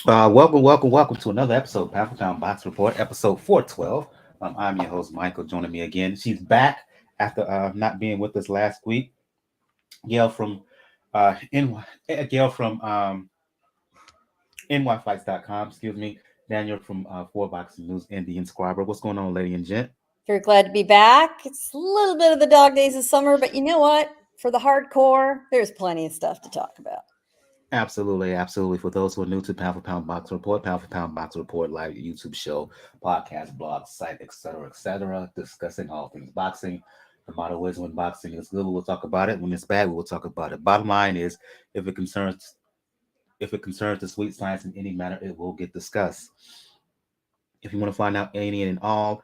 Welcome to another episode of Pound for Pound Box Report, episode 412. I'm your host, Michael, joining me again. She's back after not being with us last week. Gail from Gail from nyfights.com, excuse me. Daniel from 4 Boxing News, Indian Scriber. What's going on, lady and gent? Very glad to be back. It's a little bit of the dog days of summer, but you know what? For the hardcore, there's plenty of stuff to talk about. Absolutely. For those who are new to Pound for Pound Box Report, Pound for Pound Box Report, live YouTube show, podcast, blog, site, etc., discussing all things boxing. The motto is when boxing is good, we'll talk about it. When it's bad, we will talk about it. Bottom line is, if it concerns the sweet science in any manner, it will get discussed. If you want to find out any and all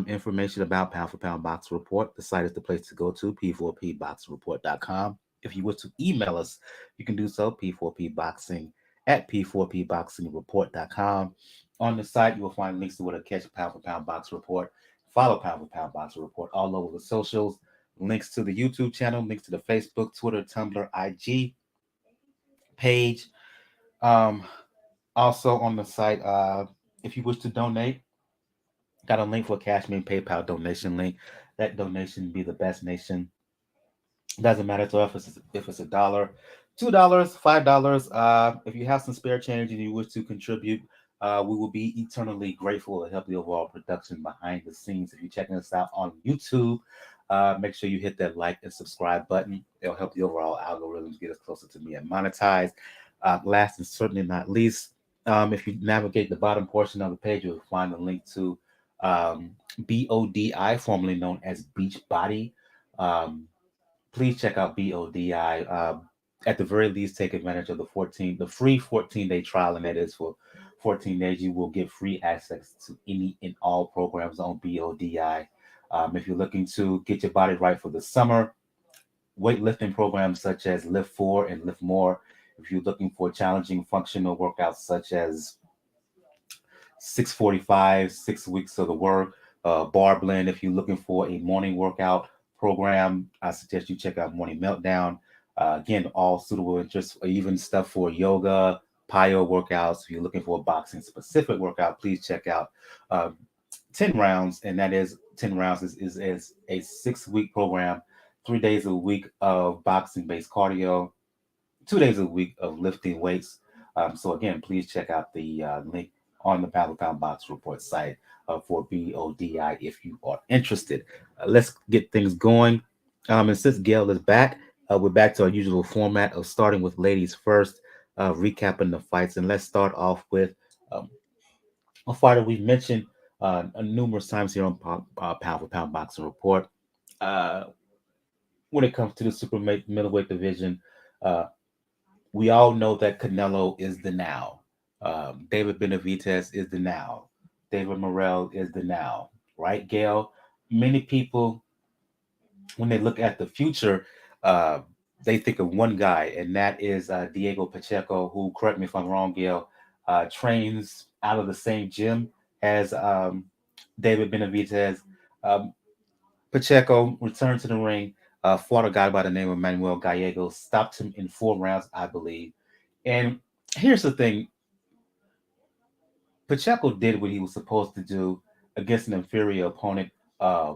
information about Pound for Pound Box Report, the site is the place to go to, p4pboxreport.com. If you wish to email us, you can do so, p4pboxing at p4pboxingreport.com. On the site, you will find links to where to catch Pound for Pound Box Report, follow Pound for Pound Box Report all over the socials, links to the YouTube channel, links to the Facebook, Twitter, Tumblr, IG page. Um, Also on the site, if you wish to donate, got a link for a Cashman PayPal donation link. That donation be the best nation. Doesn't matter to us if it's $1, $2, $5. If you have some spare change and you wish to contribute, we will be eternally grateful to help the overall production behind the scenes. If you're checking us out on YouTube, make sure you hit that like and subscribe button. It'll help the overall algorithms get us closer to being monetized. Last and certainly not least, if you navigate the bottom portion of the page, you'll find a link to um, BODI, formerly known as Beachbody. Um, please check out BODI. At the very least, take advantage of the free 14-day trial, and that is for 14 days. You will get free access to any and all programs on BODI. If you're looking to get your body right for the summer, weightlifting programs such as Lift 4 and Lift More. If you're looking for challenging functional workouts such as 645, 6 weeks of the work, bar blend. If you're looking for a morning workout program, I suggest you check out Morning Meltdown. Again, all suitable interests, or even stuff for yoga, plyo workouts. If you're looking for a boxing specific workout, please check out uh, 10 rounds. And that is 10 rounds is a 6 week program, 3 days a week of boxing based cardio, 2 days a week of lifting weights. So again, please check out the link on the Pound for Pound Box Report site for BODI if you are interested. Let's get things going. And since Gail is back, we're back to our usual format of starting with ladies first, recapping the fights. And let's start off with um, a fighter we've mentioned numerous times here on Pound for Pound Boxing Report. Uh, when it comes to the super middleweight division, uh, we all know that Canelo is the now. David Benavidez is the now. David Morrell is the now, right, Gail? Many people, when they look at the future, uh, they think of one guy, and that is Diego Pacheco, who, correct me if I'm wrong, Gail, trains out of the same gym as David Benavidez. Um, Pacheco returned to the ring, fought a guy by the name of Manuel Gallegos, stopped him in 4 rounds, I believe. And here's the thing: Pacheco did what he was supposed to do against an inferior opponent. Uh,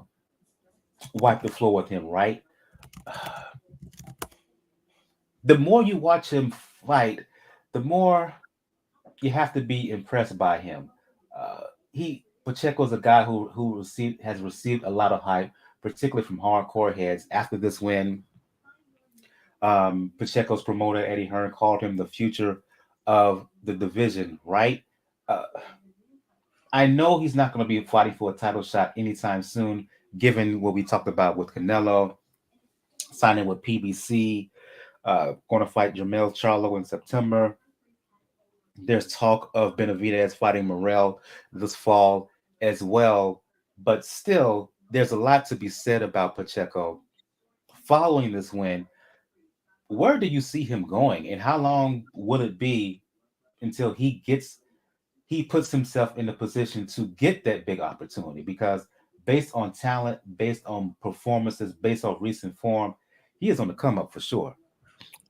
Wipe the floor with him, right? The more you watch him fight, the more you have to be impressed by him. He Pacheco's a guy who has received a lot of hype, particularly from hardcore heads. After this win, Pacheco's promoter Eddie Hearn called him the future of the division. Right? Uh, I know he's not going to be fighting for a title shot anytime soon, given what we talked about with Canelo signing with PBC, going to fight Jermell Charlo in September. There's talk of Benavidez fighting Morrell this fall as well, but still, there's a lot to be said about Pacheco following this win. Where do you see him going, and how long will it be until he puts himself in a position to get that big opportunity? Because based on talent, based on performances, based on recent form, he is on the come up for sure.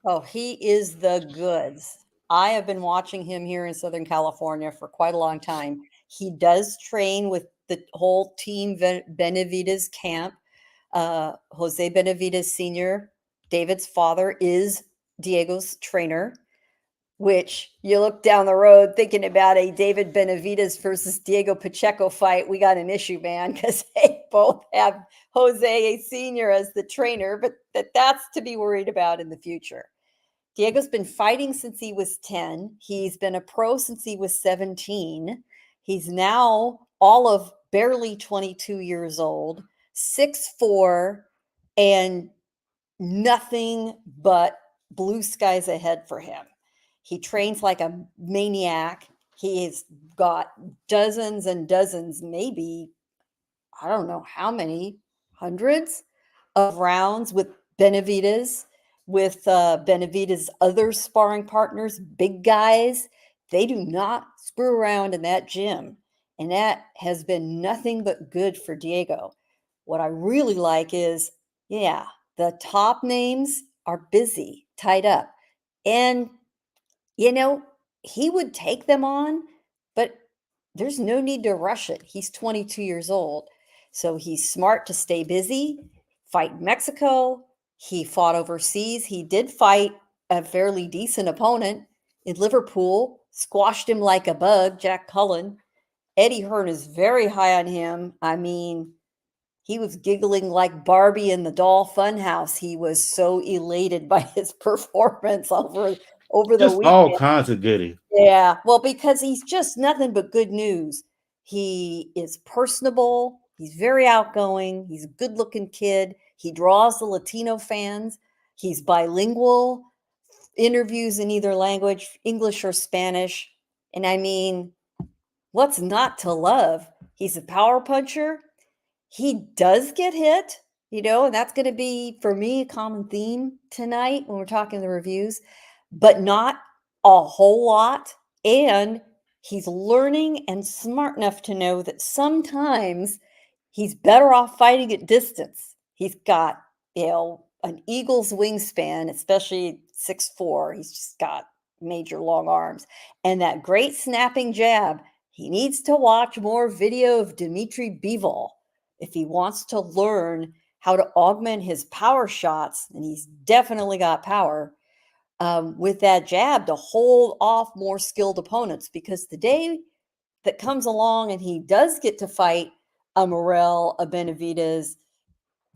Oh, he is the goods. I have been watching him here in Southern California for quite a long time. He does train with the whole team Benavides camp. Jose Benavides Sr., David's father, is Diego's trainer, which you look down the road thinking about a David Benavides versus Diego Pacheco fight. We got an issue, man, because they both have Jose Sr. as the trainer, but that's to be worried about in the future. Diego's been fighting since he was 10. He's been a pro since he was 17. He's now all of barely 22 years old, 6'4", and nothing but blue skies ahead for him. He trains like a maniac. He's got dozens and dozens, maybe, I don't know how many, hundreds of rounds with Benavides, with Benavides' other sparring partners, big guys. They do not screw around in that gym. And that has been nothing but good for Diego. What I really like is, yeah, the top names are busy, tied up. And, he would take them on, but there's no need to rush it. He's 22 years old. So he's smart to stay busy, fight Mexico. He fought overseas. He did fight a fairly decent opponent in Liverpool, squashed him like a bug, Jack Cullen. Eddie Hearn is very high on him. I mean, he was giggling like Barbie in the doll funhouse. He was so elated by his performance over the Just weekend. all kinds of goody. Yeah, well, because he's just nothing but good news. He is personable. He's very outgoing. He's a good-looking kid. He draws the Latino fans. He's bilingual, interviews in either language, English or Spanish. And I mean, what's not to love? He's a power puncher. He does get hit, and that's going to be, for me, a common theme tonight when we're talking the reviews, but not a whole lot. And he's learning and smart enough to know that sometimes he's better off fighting at distance. He's got, an eagle's wingspan, especially 6'4". He's just got major long arms. And that great snapping jab. He needs to watch more video of Dimitri Bivol if he wants to learn how to augment his power shots, and he's definitely got power, with that jab to hold off more skilled opponents, because the day that comes along and he does get to fight a Morel, a Benavides,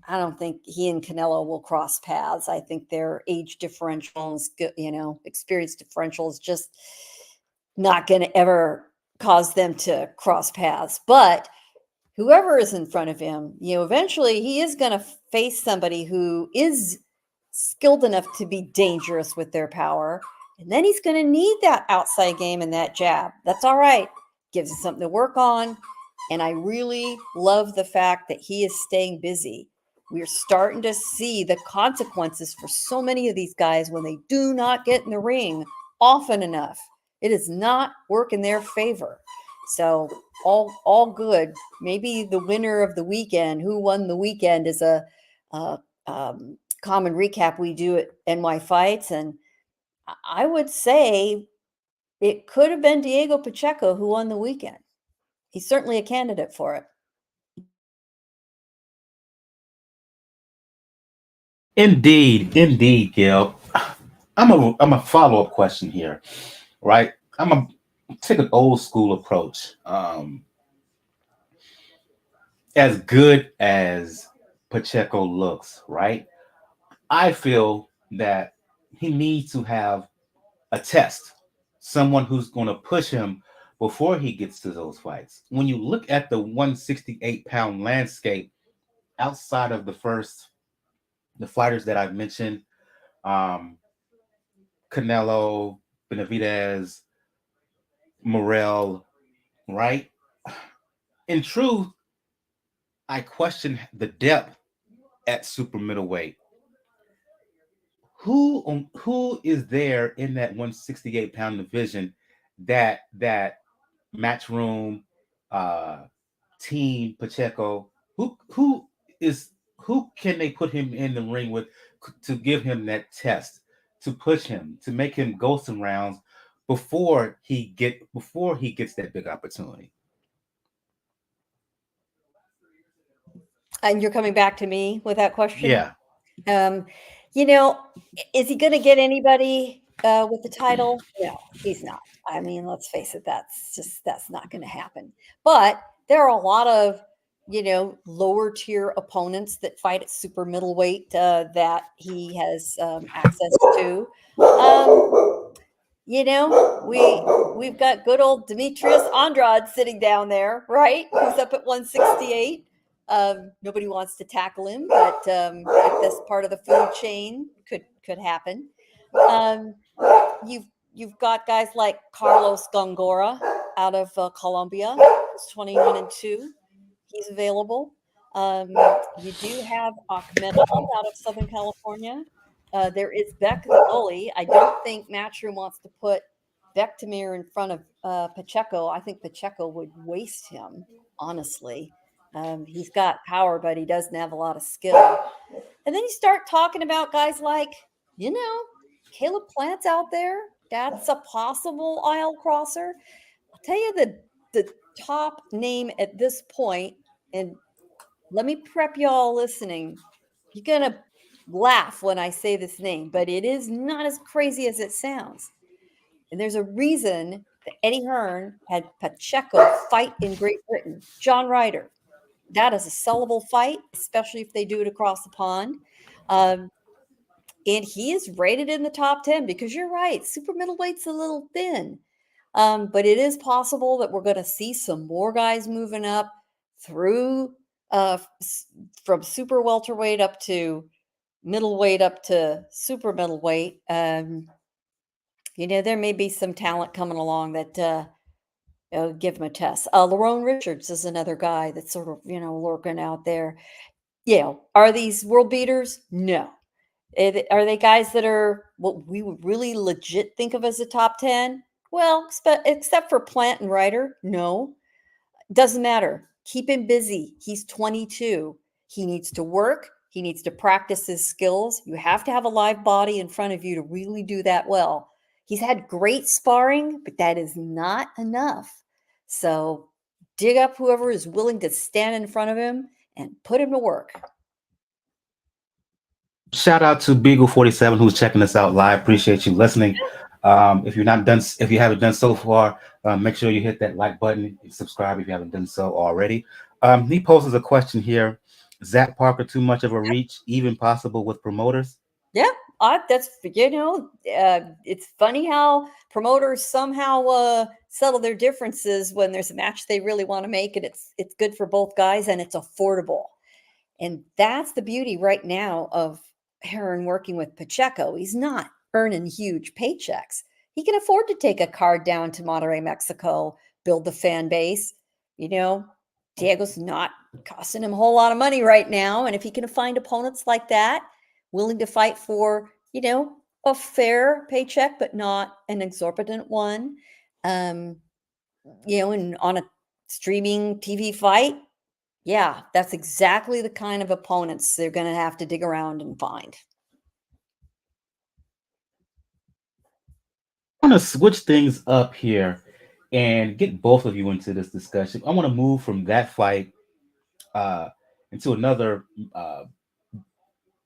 I don't think he and Canelo will cross paths. I think their age differential and, experience differential is just not going to ever cause them to cross paths. But whoever is in front of him, eventually he is going to face somebody who is skilled enough to be dangerous with their power. And then he's going to need that outside game and that jab. That's all right. Gives him something to work on. And I really love the fact that he is staying busy. We're starting to see the consequences for so many of these guys when they do not get in the ring often enough. It is not work in their favor. So all good. Maybe the winner of the weekend, who won the weekend, is a common recap we do at NY Fights. And I would say it could have been Diego Pacheco who won the weekend. He's certainly a candidate for it. Indeed, Gil. I'm a follow-up question here, right? I'm a take an old school approach. As good as Pacheco looks, right? I feel that he needs to have a test, someone who's going to push him before he gets to those fights. When you look at the 168-pound landscape outside of the fighters that I've mentioned, Canelo, Benavides, Morel, right? In truth, I question the depth at super middleweight. Who is there in that 168-pound division that matchroom team Pacheco? Who can they put him in the ring with to give him that test, to push him, to make him go some rounds before he gets that big opportunity. And you're coming back to me with that question? Yeah. Um, you know, is he going to get anybody with the title? No, he's not. I mean, let's face it, that's not going to happen. But there are a lot of, lower tier opponents that fight at super middleweight that he has access to. We've got good old Demetrius Andrade sitting down there, right? Who's up at 168. Nobody wants to tackle him, but if this part of the food chain could happen. Um, you've got guys like Carlos Gongora out of Colombia. It's 21-2. He's available. You do have Ahmedov out of Southern California. There is Beck the goalie. I don't think Matchroom wants to put Bektamir in front of Pacheco. I think Pacheco would waste him, honestly. He's got power, but he doesn't have a lot of skill. And then you start talking about guys like, Caleb Plant's out there. That's a possible aisle crosser. I'll tell you the top name at this point, and let me prep y'all listening. You're going to laugh when I say this name, but it is not as crazy as it sounds. And there's a reason that Eddie Hearn had Pacheco fight in Great Britain. John Ryder. That is a sellable fight, especially if they do it across the pond. And he is rated in the top 10 because you're right. Super middleweight's a little thin. But it is possible that we're going to see some more guys moving up through from super welterweight up to middleweight up to super middleweight. There may be some talent coming along that give him a test. Lerone Richards is another guy that's sort of, lurking out there. Are these world beaters? No. Are they guys that are what we would really legit think of as a top 10? Well, except for Plant and Ryder, no. Doesn't matter. Keep him busy. He's 22. He needs to work. He needs to practice his skills. You have to have a live body in front of you to really do that well. He's had great sparring, but that is not enough. So dig up whoever is willing to stand in front of him and put him to work. Shout out to Beagle47 who's checking us out live. Appreciate you listening. If you haven't done so far, make sure you hit that like button and subscribe if you haven't done so already. He poses a question here: Zach Parker too much of a reach, even possible with promoters? Yeah, it's funny how promoters somehow settle their differences when there's a match they really want to make, and it's good for both guys and it's affordable. And that's the beauty right now of Hearn working with Pacheco. He's not earning huge paychecks. He can afford to take a card down to Monterrey, Mexico, build the fan base. Diego's not costing him a whole lot of money right now. And if he can find opponents like that, willing to fight for, a fair paycheck, but not an exorbitant one, and on a streaming TV fight, yeah, that's exactly the kind of opponents they're going to have to dig around and find. I want to switch things up here and get both of you into this discussion. I want to move from that fight into another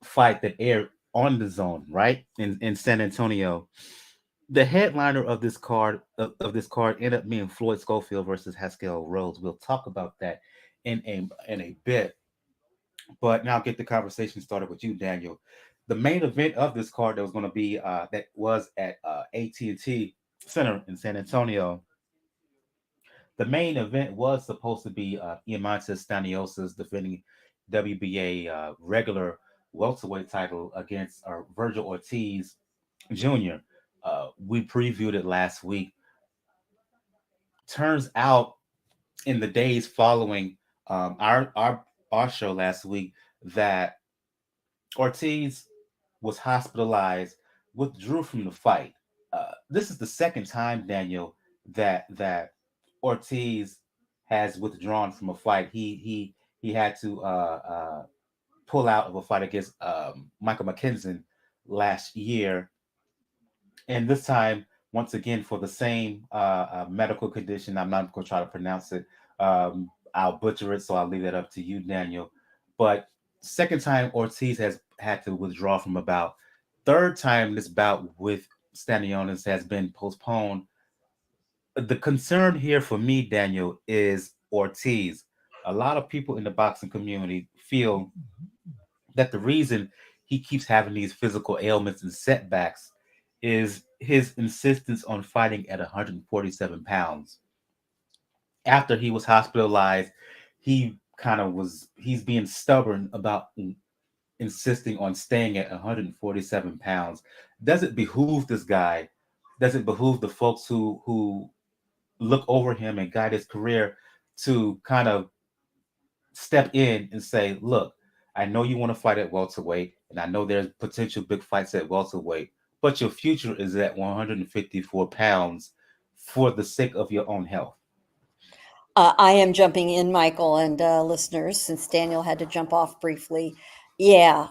fight that aired on the zone, right? In San Antonio. The headliner of this card ended up being Floyd Schofield versus Haskell Rhodes. We'll talk about that in a bit. But now get the conversation started with you, Daniel. The main event of this card that was going to be that was at AT&T Center in San Antonio. The main event was supposed to be Imantas Staniosa's defending WBA regular welterweight title against Vergil Ortiz Jr. We previewed it last week. Turns out, in the days following our show last week, that Ortiz was hospitalized, withdrew from the fight. This is the second time, Daniel, that Ortiz has withdrawn from a fight. He had to pull out of a fight against Michael McKinson last year, and this time once again for the same medical condition. I'm not going to try to pronounce it. I'll butcher it, so I'll leave that up to you, Daniel. But second time Ortiz has had to withdraw from a bout. Third time this bout with Stanionis has been postponed. The concern here for me, Daniel, is Ortiz. A lot of people in the boxing community feel that the reason he keeps having these physical ailments and setbacks is his insistence on fighting at 147 pounds. After he was hospitalized, he's being stubborn about insisting on staying at 147 pounds. Does it behoove this guy? Does it behoove the folks who look over him and guide his career to kind of step in and say, look, I know you want to fight at welterweight, and I know there's potential big fights at welterweight, but your future is at 154 pounds for the sake of your own health. I am jumping in, Michael, and listeners, since Daniel had to jump off briefly. Yeah,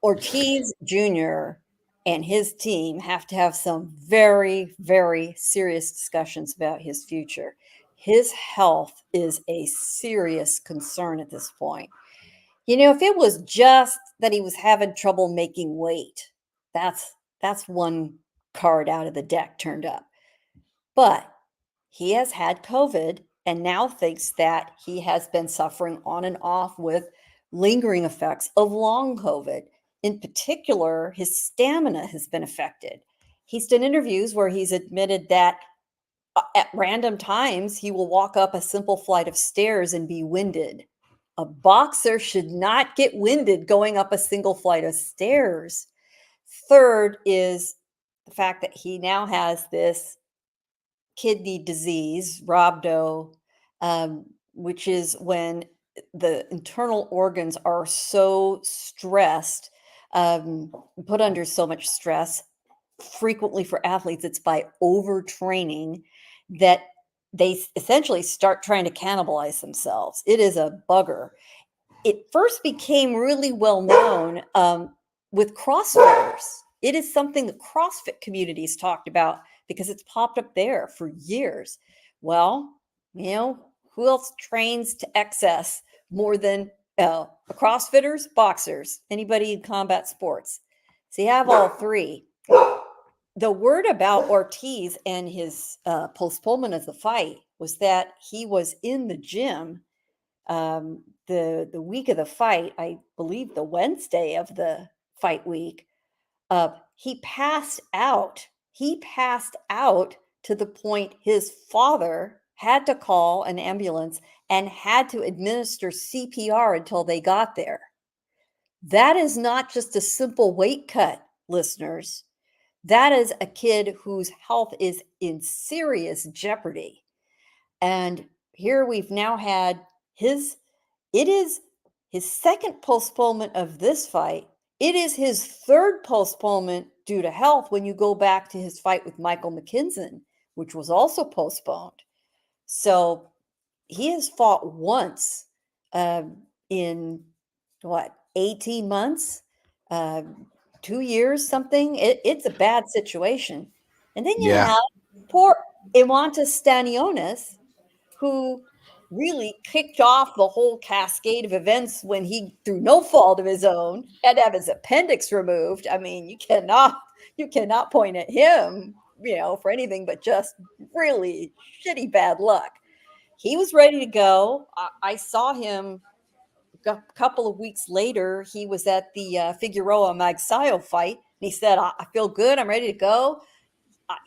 Ortiz Jr. and his team have to have some very, very serious discussions about his future. His health is a serious concern at this point. You know, if it was just that he was having trouble making weight, that's one card out of the deck turned up. But he has had COVID and now thinks that he has been suffering on and off with lingering effects of long COVID. In particular, his stamina has been affected. He's done interviews where he's admitted that at random times he will walk up a simple flight of stairs and be winded. A boxer should not get winded going up a single flight of stairs. Third is the fact that he now has this kidney disease, rhabdo, which is when the internal organs are so stressed, put under so much stress. Frequently for athletes, it's by overtraining that they essentially start trying to cannibalize themselves. It is a bugger. It first became really well known with CrossFitters. It is something the CrossFit communities talked about because it's popped up there for years. Well, you know, who else trains to excess more than CrossFitters, boxers, anybody in combat sports? So you have all three. The word about Ortiz and his postponement of the fight was that he was in the gym the week of the fight, I believe the Wednesday of the fight week. He passed out. He passed out to the point his father had to call an ambulance and had to administer CPR until they got there. That is not just a simple weight cut, listeners. That is a kid whose health is in serious jeopardy. And here we've now had it is his second postponement of this fight. It is his third postponement due to health when you go back to his fight with Michael McKinson, which was also postponed. So he has fought once in 18 months, 2 years, something. It's a bad situation. And then you have poor Iwanta Stanionis, who really kicked off the whole cascade of events when he, through no fault of his own, had to have his appendix removed. I mean, you cannot point at him, for anything but just really shitty bad luck. He was ready to go. I saw him a couple of weeks later. He was at the Figueroa Magsayo fight. And he said, I feel good. I'm ready to go.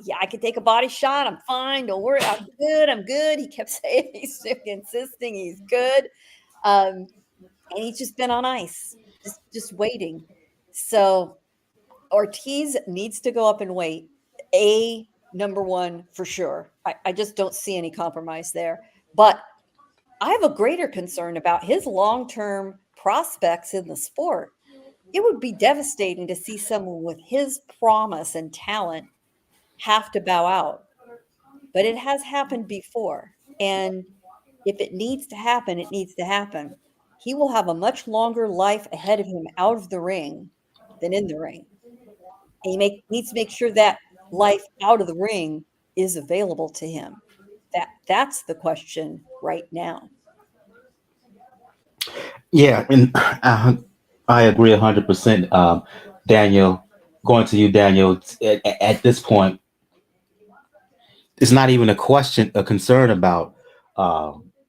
Yeah, I can take a body shot. I'm fine. Don't worry. I'm good. He kept saying, he's insisting he's good. And he's just been on ice, just waiting. So Ortiz needs to go up and wait. Number one for sure. I just don't see any compromise there. But I have a greater concern about his long-term prospects in the sport. It would be devastating to see someone with his promise and talent have to bow out. But it has happened before. And if it needs to happen, it needs to happen. He will have a much longer life ahead of him out of the ring than in the ring. And he needs to make sure that life out of the ring is available to him? That's the question right now. Yeah, and I agree 100%. Daniel, going to you, Daniel. At this point, it's not even a concern about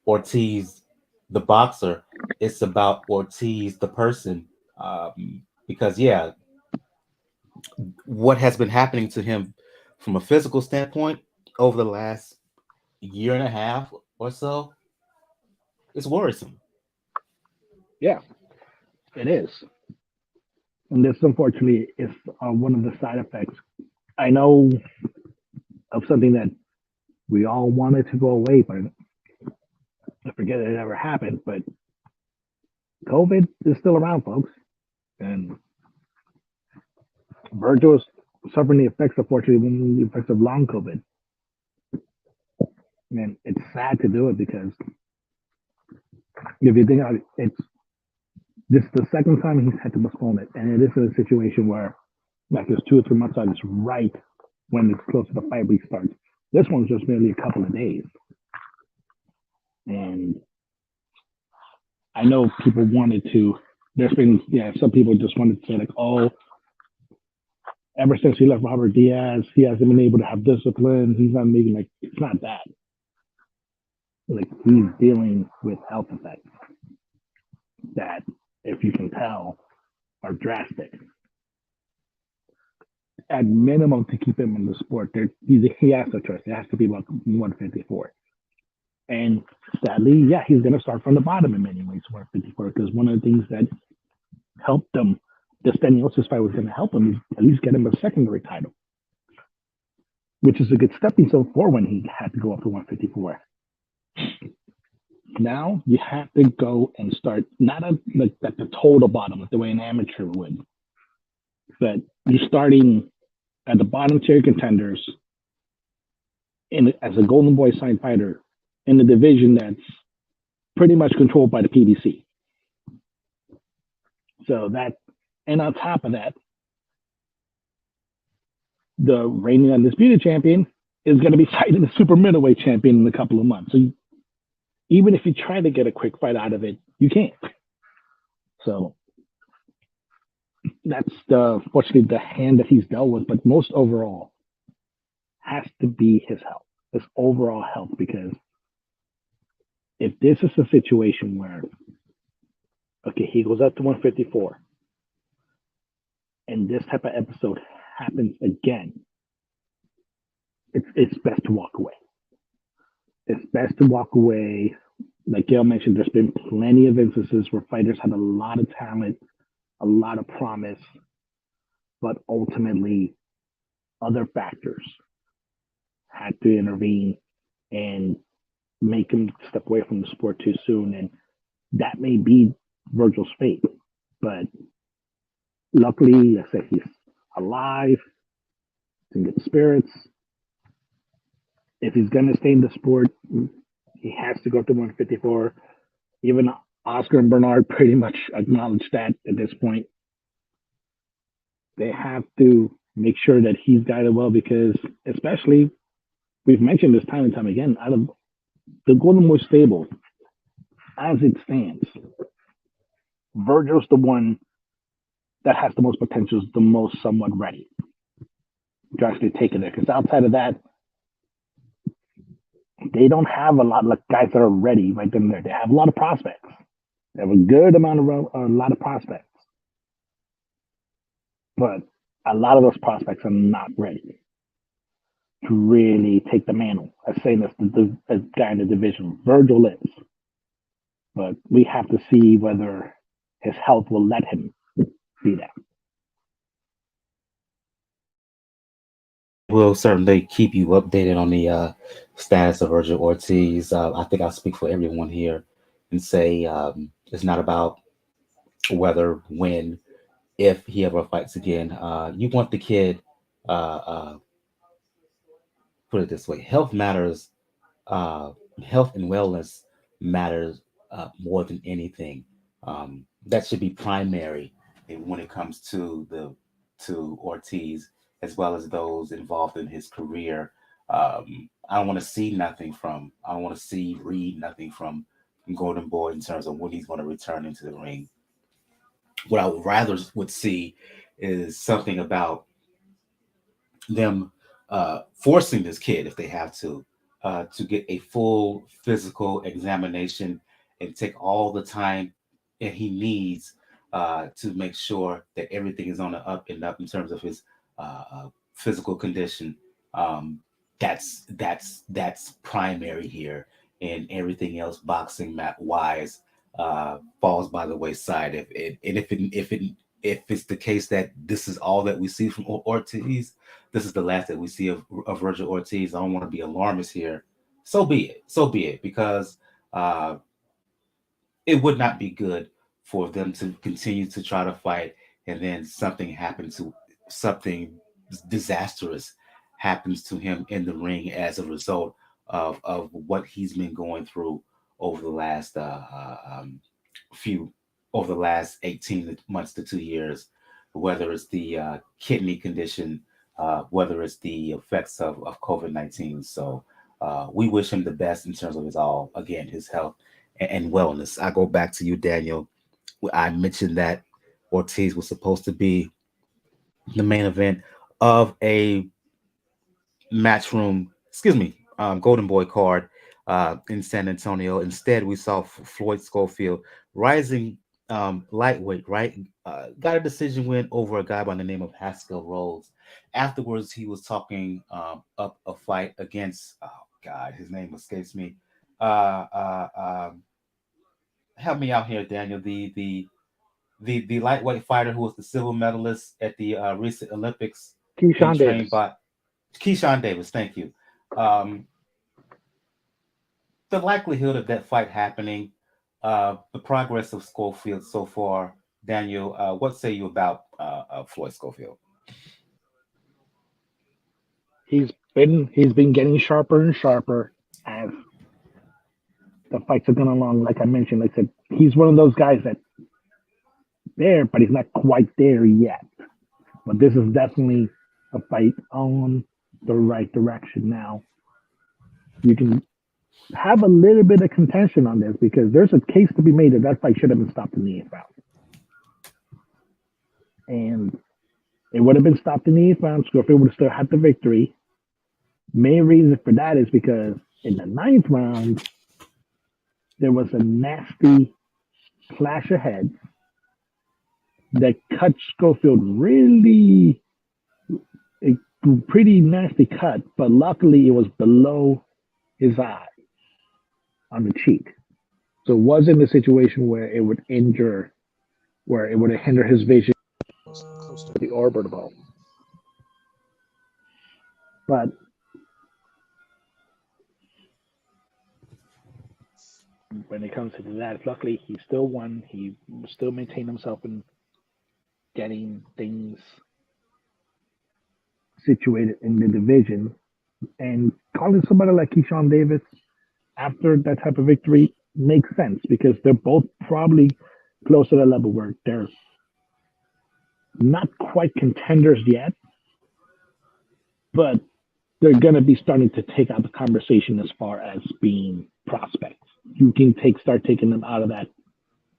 Ortiz, the boxer. It's about Ortiz, the person. Because yeah, what has been happening to him from a physical standpoint over the last year and a half or so is worrisome. Yeah, it is. And this, unfortunately, is one of the side effects. I know of something that we all wanted to go away, but I forget it ever happened. But COVID is still around, folks. And Vergil is suffering the effects, unfortunately, the effects of long COVID. And it's sad to do it because if you think about it, it's this is the second time he's had to postpone it. And it is in a situation where, like, there's 2 or 3 months out, it's right when it's close to the fight week starts. This one's just merely a couple of days. And I know people wanted to, there's been, some people just wanted to say, like, oh, ever since he left Robert Diaz, he hasn't been able to have discipline. He's not making, like, it's not that. Like, he's dealing with health effects that, if you can tell, are drastic. At minimum, to keep him in the sport, he has no choice. It has to be about 154. And sadly, he's going to start from the bottom in many ways, 154, because one of the things that helped him, the Steniosis fight was going to help him, is at least get him a secondary title, which is a good stepping stone for when he had to go up to 154. Now you have to go and start not at the total bottom, like the way an amateur would, but you're starting at the bottom tier contenders as a Golden Boy signed fighter in a division that's pretty much controlled by the PBC. So that, and on top of that, the reigning undisputed champion is going to be fighting the super middleweight champion in a couple of months. So even if you try to get a quick fight out of it, you can't. So that's fortunately the hand that he's dealt with. But most overall has to be his health, his overall health, because if this is a situation where, okay, he goes up to 154, and this type of episode happens again, it's best to walk away. It's best to walk away. Like Gail mentioned, there's been plenty of instances where fighters had a lot of talent, a lot of promise, but ultimately other factors had to intervene and make him step away from the sport too soon. And that may be Vergil's fate. But luckily, I said, he's alive, he's in good spirits. If he's going to stay in the sport, he has to go to 154. Even Oscar and Bernard pretty much acknowledge that at this point. They have to make sure that he's guided well, because especially, we've mentioned this time and time again, out of the Golden Boy stable, as it stands, Vergil's the one that has the most potential, the most somewhat ready to actually take it there. Because outside of that, they don't have a lot of guys that are ready right then and there. They have a lot of prospects. They have a good amount of a lot of prospects, but a lot of those prospects are not ready to really take the mantle. I'm saying that's the guy in the division. Vergil is, but we have to see whether his health will let him be that. We'll certainly keep you updated on the status of Vergil Ortiz. I think I'll speak for everyone here and say it's not about whether, when, if he ever fights again. You want the kid, put it this way, health matters, health and wellness matters more than anything. That should be primary when it comes to Ortiz as well as those involved in his career. I don't want to see nothing from. I don't want to read nothing from Golden Boy in terms of when he's going to return into the ring. What I would rather would see is something about them forcing this kid, if they have to get a full physical examination and take all the time that he needs to make sure that everything is on the up and up in terms of his physical condition. Um, that's primary here, and everything else boxing mat wise falls by the wayside. If it's the case that this is all that we see from Ortiz, this is the last that we see of Vergil Ortiz. I don't want to be alarmist here. So be it. So be it. Because uh, it would not be good for them to continue to try to fight, and then something disastrous happens to him in the ring as a result of what he's been going through over the last few over the last 18 months to 2 years, whether it's the kidney condition, whether it's the effects of COVID-19. So we wish him the best in terms of his health and wellness. I go back to you, Daniel. I mentioned that Ortiz was supposed to be the main event of a Golden Boy card in San Antonio. Instead, we saw Floyd Schofield rising lightweight, right? Got a decision win over a guy by the name of Haskell Rhodes. Afterwards, he was talking up a fight against, oh God, his name escapes me. Uh, uh, um, Help me out here, Daniel. The lightweight fighter who was the silver medalist at the recent Olympics, being Keyshawn trained Davis. by Keyshawn Davis. Thank you. Um, the likelihood of that fight happening, the progress of Schofield so far, Daniel. What say you about Floyd Schofield? He's been getting sharper and sharper as the fights have gone along. Like I mentioned, like I said, he's one of those guys that there, but he's not quite there yet. But this is definitely a fight on the right direction now. You can have a little bit of contention on this because there's a case to be made that that fight should have been stopped in the eighth round. And it would have been stopped in the eighth round. Schofield would have still had the victory. Main reason for that is because in the ninth round, there was a nasty clash of heads that cut Schofield really a pretty nasty cut, but luckily it was below his eye on the cheek. So it wasn't a situation where it would hinder his vision close to the orbital. But when it comes to that, luckily he still won. He still maintained himself in getting things situated in the division. And calling somebody like Keyshawn Davis after that type of victory makes sense because they're both probably close to the level where they're not quite contenders yet, but they're going to be starting to take out the conversation as far as being prospects. You can start taking them out of that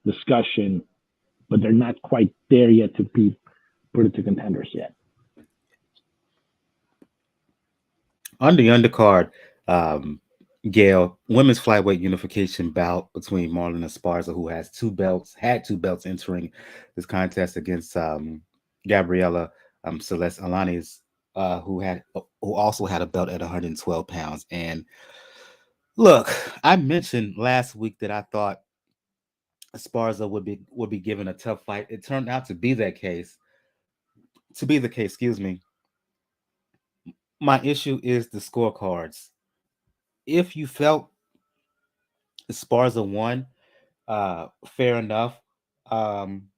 discussion, but they're not quite there yet to be put into contenders yet. On the undercard, Gail, women's flyweight unification bout between Marlen and Esparza, who had two belts entering this contest against Gabriela, Celeste Alaniz, who also had a belt at 112 pounds. And look, I mentioned last week that I thought Esparza would be given a tough fight. It turned out to be the case. Excuse me. My issue is the scorecards. If you felt Esparza won, fair enough. Um,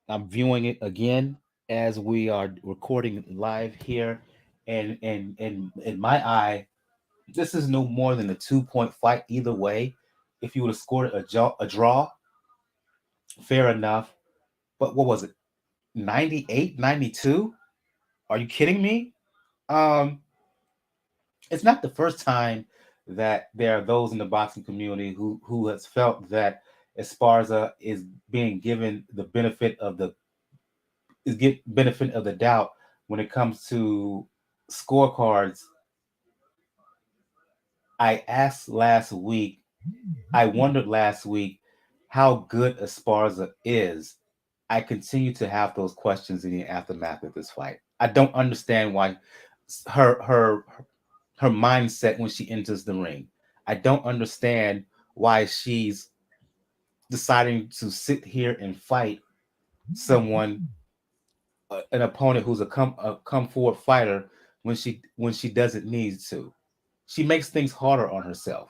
I'm viewing it again as we are recording live here, and in my eye, this is no more than a 2-point fight either way. If you would have scored a draw, fair enough. But what was it? 98, 92? Are you kidding me? It's not the first time that there are those in the boxing community who has felt that Esparza is being given the benefit of the doubt when it comes to scorecards. I wondered last week how good Esparza is. I continue to have those questions in the aftermath of this fight. I don't understand why her her her mindset when she enters the ring. I don't understand why she's deciding to sit here and fight someone, an opponent who's a come forward fighter when she doesn't need to. She makes things harder on herself.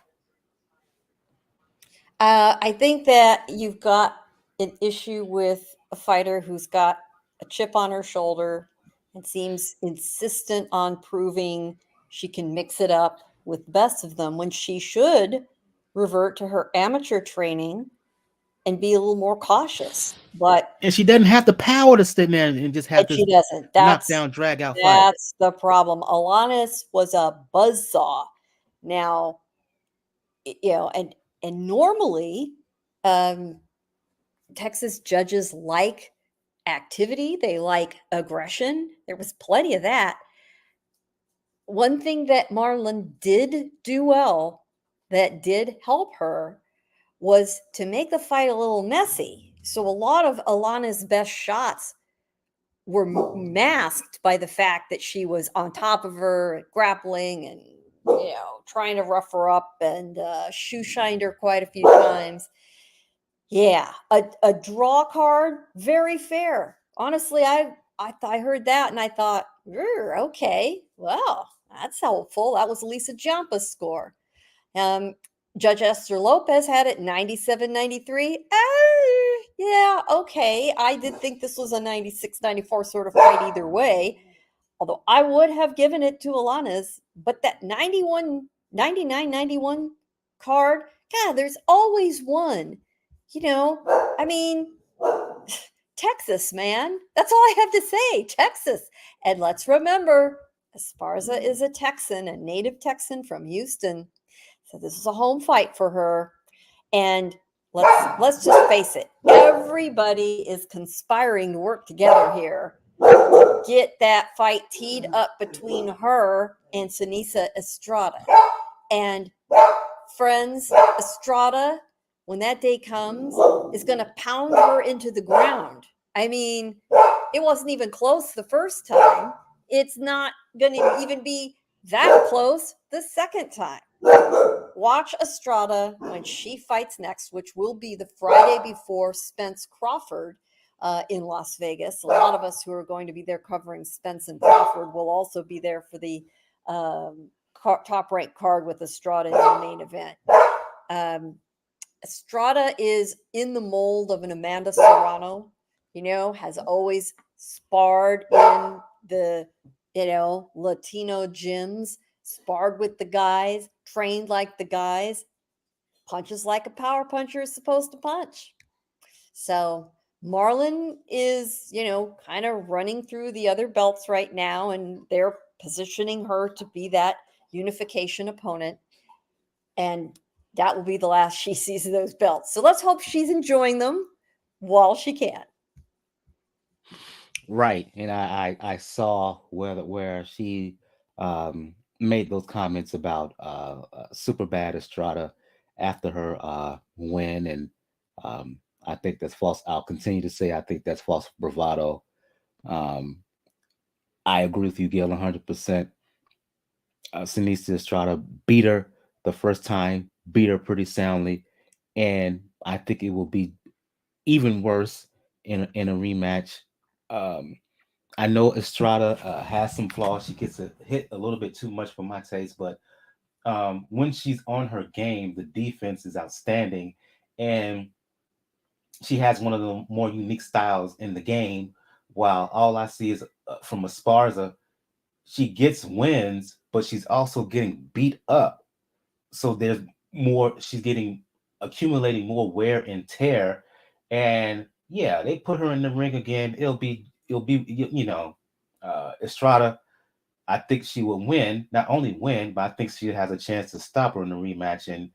I think that you've got an issue with a fighter who's got a chip on her shoulder and seems insistent on proving she can mix it up with the best of them when she should revert to her amateur training and be a little more cautious. But And she doesn't have the power to sit there and just have this she doesn't. knockdown, drag out fight. That's the problem. Alaniz was a buzzsaw. Now, and normally, Texas judges like activity. They like aggression. There was plenty of that. One thing that Marlen did do well that did help her was to make the fight a little messy. So a lot of Alana's best shots were masked by the fact that she was on top of her, grappling and trying to rough her up and shoe shined her quite a few times. Yeah, a draw card, very fair. Honestly, I heard that and I thought, okay, well, that's helpful. That was Lisa Jampa's score. Judge Esther Lopez had it 97-93. Yeah, okay. I did think this was a 96-94 sort of fight either way. Although I would have given it to Alaniz, but that 99-91 card, God, there's always one. I mean, Texas, man. That's all I have to say. Texas. And let's remember, Esparza is a Texan, a native Texan from Houston. So this is a home fight for her. And let's just face it. Everybody is conspiring to work together here to get that fight teed up between her and Seniesa Estrada. And friends, Estrada, when that day comes, is going to pound her into the ground. I mean, it wasn't even close the first time. It's not going to even be that close the second time. Watch Estrada when she fights next, which will be the Friday before Spence Crawford in Las Vegas. A lot of us who are going to be there covering Spence and Crawford will also be there for the top-ranked card with Estrada in the main event. Estrada is in the mold of an Amanda Serrano, has always sparred in the, Latino gyms, sparred with the guys, trained like the guys, punches like a power puncher is supposed to punch. So Marlen is, kind of running through the other belts right now, and they're positioning her to be that unification opponent. And that will be the last she sees of those belts. So let's hope she's enjoying them while she can. Right. And I saw where she made those comments about super bad Estrada after her win. And I think that's false. I'll continue to say I think that's false bravado. I agree with you, Gail, 100%. Seniesa Estrada beat her the first time, beat her pretty soundly. And I think it will be even worse in a rematch. I know Estrada has some flaws. She gets hit a little bit too much for my taste, but when she's on her game, the defense is outstanding, and she has one of the more unique styles in the game. While all I see is from Esparza, she gets wins, but she's also getting beat up. So there's more. She's accumulating more wear and tear, and yeah, they put her in the ring again. It'll be Estrada, I think she will win. Not only win, but I think she has a chance to stop her in the rematch. And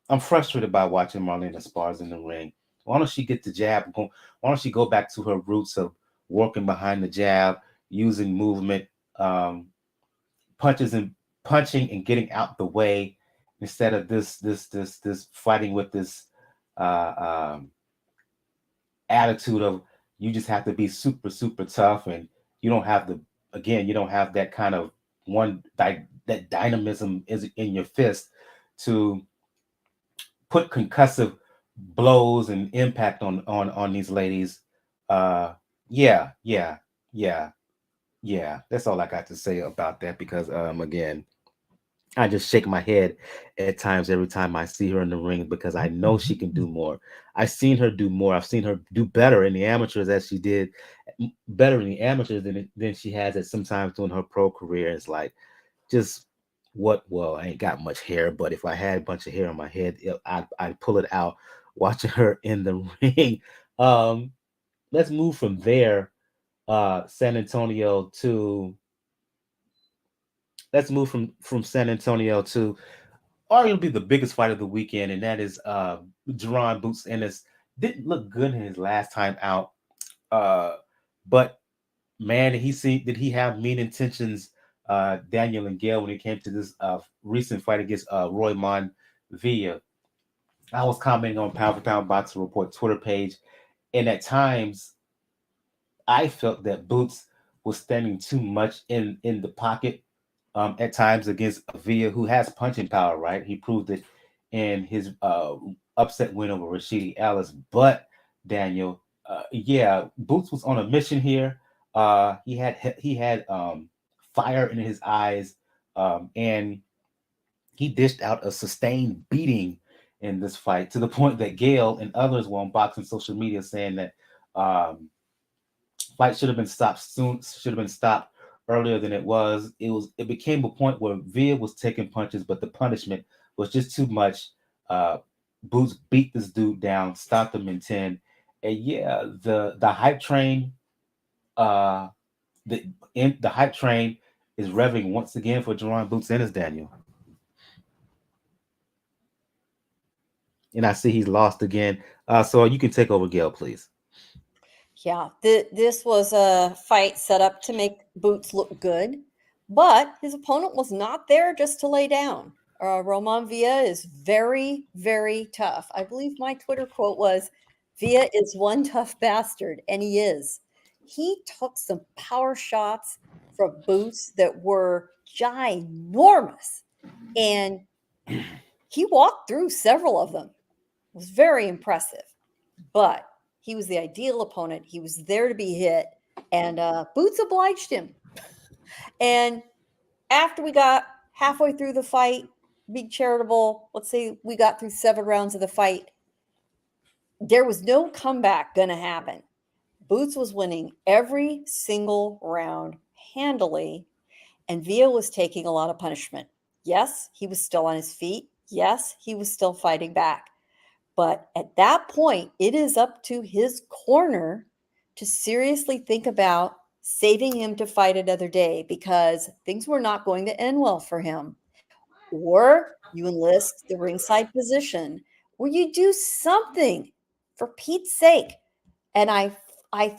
I'm frustrated by watching Marlen Esparza in the ring. Why don't she get the jab? Why don't she go back to her roots of working behind the jab, using movement, punching and getting out the way, instead of this fighting with this attitude of you just have to be super tough, and you don't have that kind of that dynamism is in your fist to put concussive blows and impact on these ladies. Yeah. That's all I got to say about that, because again, I just shake my head at times every time I see her in the ring, because I know she can do more. I've seen her do more. I've seen her do better in the amateurs, as she did better in the amateurs than she has at sometimes during her pro career. It's like, just well, I ain't got much hair, but if I had a bunch of hair on my head, I'd pull it out watching her in the ring. Let's move from there. San Antonio to Let's move from San Antonio to arguably the biggest fight of the weekend, and that is Jaron Boots Ennis. Didn't look good in his last time out, but man, did he have mean intentions, Daniel and Gail, when it came to this recent fight against Roiman Villa. I was commenting on Pound for Pound Boxing Report Twitter page, and at times I felt that Boots was standing too much in the pocket at times against Villa, who has punching power, right? He proved it in his upset win over Rashidi Ellis. But Daniel, Boots was on a mission here. He had fire in his eyes, and he dished out a sustained beating in this fight, to the point that Gail and others were on boxing social media saying that fight should have been stopped earlier than it was. It became a point where Villa was taking punches, but the punishment was just too much. Boots beat this dude down, stopped him in 10. And the hype train, the hype train is revving once again for Jaron Boots Ennis, Daniel. And I see he's lost again. So you can take over, Gail, please. Yeah, this was a fight set up to make Boots look good, but his opponent was not there just to lay down. Roman Villa is very, very tough. I believe my Twitter quote was, Villa is one tough bastard, and he is. He took some power shots from Boots that were ginormous, and he walked through several of them. It was very impressive, but he was the ideal opponent. He was there to be hit, and Boots obliged him. And after we got halfway through the fight, be charitable, let's say we got through 7 rounds of the fight, there was no comeback going to happen. Boots was winning every single round handily, and Villa was taking a lot of punishment. Yes, he was still on his feet. Yes, he was still fighting back. But at that point, it is up to his corner to seriously think about saving him to fight another day, because things were not going to end well for him. Or you enlist the ringside position, or you do something for Pete's sake. And I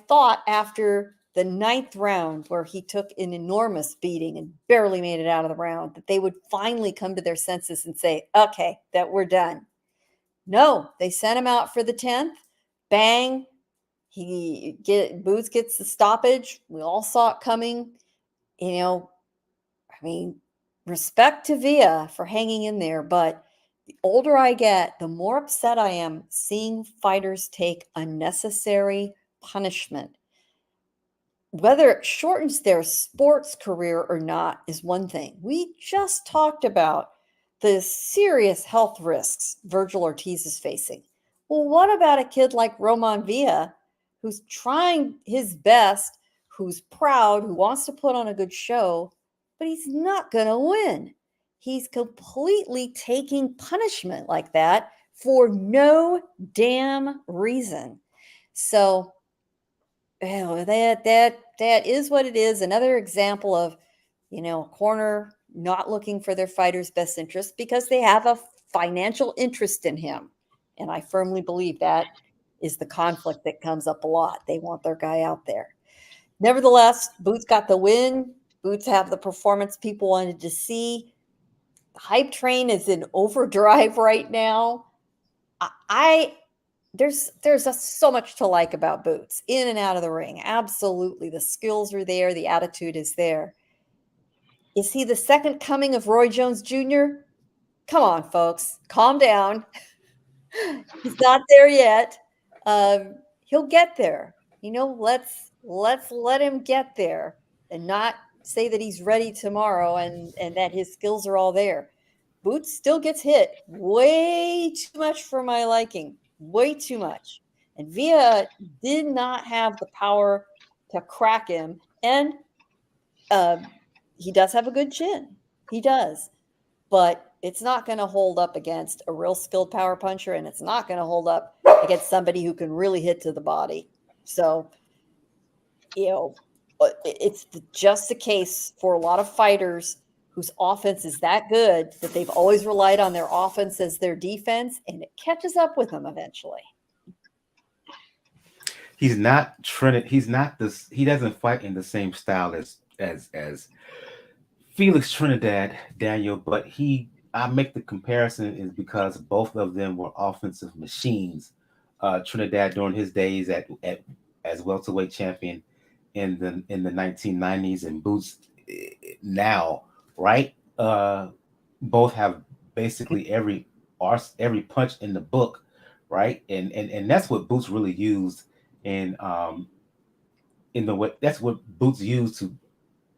thought after the 9th round, where he took an enormous beating and barely made it out of the round, that they would finally come to their senses and say, okay, that we're done. No, they sent him out for the 10th. Bang. Boots gets the stoppage. We all saw it coming. Respect to Villa for hanging in there, but the older I get, the more upset I am seeing fighters take unnecessary punishment. Whether it shortens their sports career or not is one thing. We just talked about the serious health risks Vergil Ortiz is facing. Well, what about a kid like Roman Villa, who's trying his best, who's proud, who wants to put on a good show, but he's not going to win? He's completely taking punishment like that for no damn reason. So well, that is what it is. Another example of, a corner not looking for their fighter's best interest because they have a financial interest in him. And I firmly believe that is the conflict that comes up a lot. They want their guy out there. Nevertheless, Boots got the win. Boots have the performance people wanted to see. The hype train is in overdrive right now. There's so much to like about Boots in and out of the ring. Absolutely. The skills are there. The attitude is there. Is he the second coming of Roy Jones Jr.? Come on, folks. Calm down. He's not there yet. He'll get there. Let's let him get there and not say that he's ready tomorrow and that his skills are all there. Boots still gets hit way too much for my liking. Way too much. And Villa did not have the power to crack him. And he does have a good chin. He does. But it's not going to hold up against a real skilled power puncher, and it's not going to hold up against somebody who can really hit to the body. So, it's just the case for a lot of fighters whose offense is that good that they've always relied on their offense as their defense, and it catches up with them eventually. He's not Trinity. He's not this. He doesn't fight in the same style as Felix Trinidad Daniel, but I make the comparison is because both of them were offensive machines. Trinidad during his days as welterweight champion in the 1990s, and Boots now, right? Both have basically every punch in the book, right? And that's what Boots really used in the way. That's what Boots used to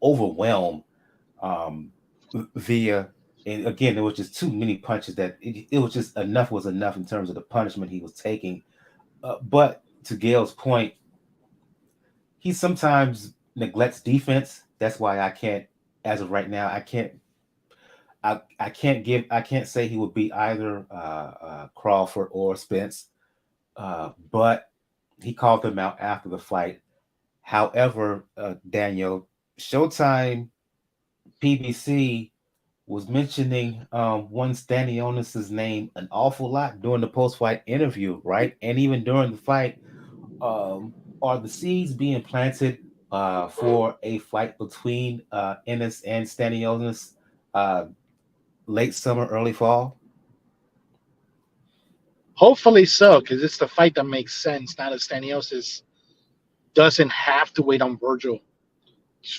overwhelm Villa. And again, there was just too many punches that it was just enough was enough in terms of the punishment he was taking. But to Gail's point, he sometimes neglects defense. That's why I can't, as of right now, I can't say he would beat either Crawford or Spence. But he called them out after the fight. However, Daniel, Showtime PBC was mentioning one Stanionis' name an awful lot during the post-fight interview, right? And even during the fight, are the seeds being planted for a fight between Ennis and Stanionis late summer, early fall? Hopefully so, because it's the fight that makes sense. Now that Stanionis doesn't have to wait on Vergil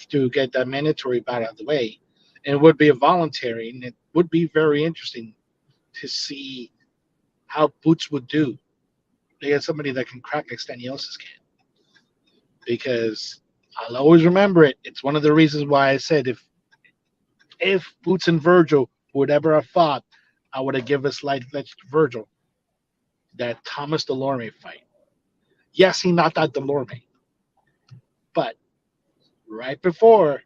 to get that mandatory bout out of the way. And it would be a voluntary, and it would be very interesting to see how Boots would do. They got somebody that can crack like Stanionis can. Because I'll always remember it. It's one of the reasons why I said if Boots and Vergil would ever have fought, I would have given us like Vergil that Thomas Delorme fight. Yes, he knocked out Delorme. But right before,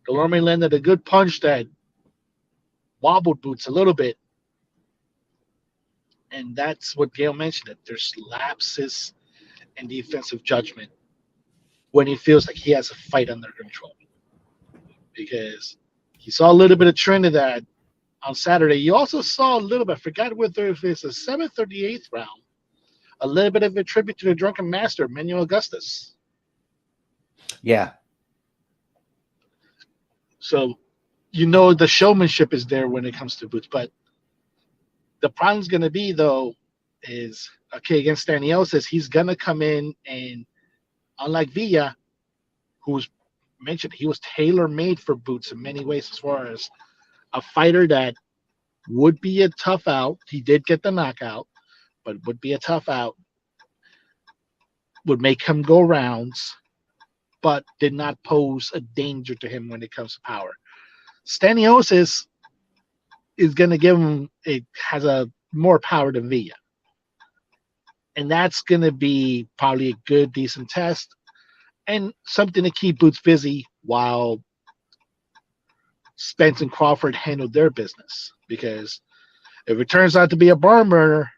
Delorme landed a good punch that wobbled Boots a little bit. And that's what Gail mentioned, that there's lapses in defensive judgment when he feels like he has a fight under control. Because he saw a little bit of Trinidad on Saturday. You also saw a little bit, I forgot whether if it's the 7th or the 8th round, a little bit of a tribute to the drunken master, Manuel Augustus. Yeah. So, the showmanship is there when it comes to Boots. But the problem's going to be, though, is, okay, against Stanionis, he's going to come in and, unlike Villa, who's mentioned, he was tailor-made for Boots in many ways as far as a fighter that would be a tough out. He did get the knockout, but would be a tough out, would make him go rounds, but did not pose a danger to him when it comes to power. Stanionis is going to give him, has a more power than Villa. And that's going to be probably a good, decent test and something to keep Boots busy while Spence and Crawford handle their business. Because if it turns out to be a barn burner,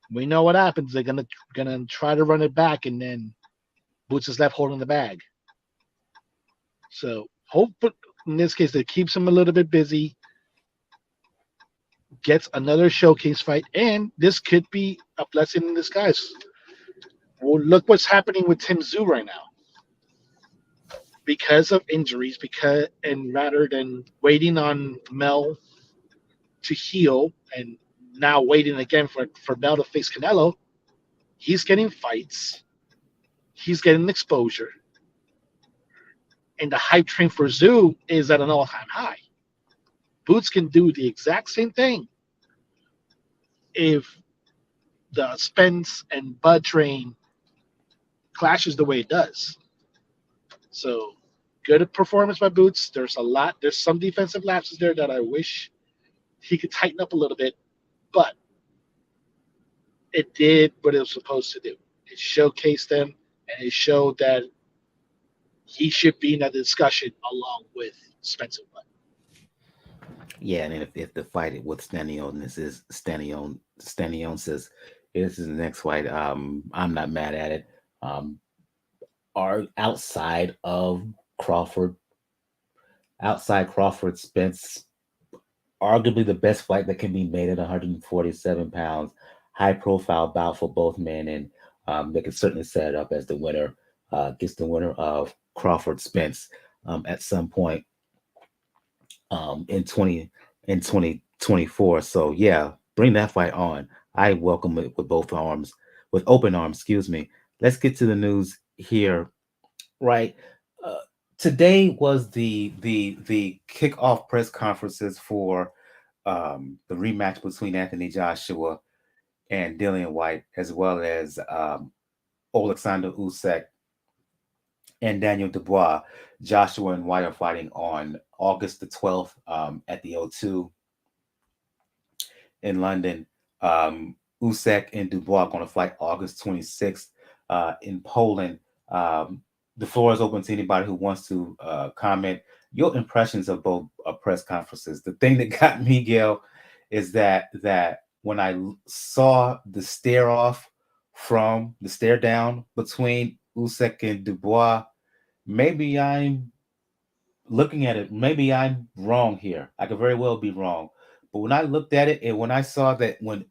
we know what happens. They're gonna try to run it back, and then Boots is left holding the bag. So hope in this case that keeps him a little bit busy, gets another showcase fight, and this could be a blessing in disguise. Well, look what's happening with Tim Tszyu right now. Because of injuries, and rather than waiting on Mel to heal and now waiting again for Mel to face Canelo, he's getting fights. He's getting exposure. And the hype train for Tszyu is at an all-time high. Boots can do the exact same thing if the Spence and Bud train clashes the way it does. So good performance by Boots. There's some defensive lapses there that I wish he could tighten up a little bit, but it did what it was supposed to do. It showcased them, and it showed that he should be in that discussion along with Spencer Bud. Yeah, and if the fight with Stanion, Stanion says this is the next fight, I'm not mad at it. Are outside Crawford, Spence, arguably the best fight that can be made at 147 pounds, high profile bout for both men, and they can certainly set it up as the winner, gets the winner of Crawford Spence at some point in 2024. So yeah, bring that fight on. I welcome it with both arms, with open arms. Excuse me. Let's get to the news here. Right. Today was the kickoff press conferences for the rematch between Anthony Joshua and Dillian Whyte, as well as Alexandro Usyk and Daniel Dubois. Joshua and Whyte are fighting on August the 12th at the O2 in London. Usyk and Dubois are going to fight August 26th in Poland. The floor is open to anybody who wants to comment your impressions of both press conferences. The thing that got me, Gail, is that when I saw the stare down between Usyk and Dubois, maybe I'm looking at it. Maybe I'm wrong here. I could very well be wrong. But when I looked at it, and when I saw that when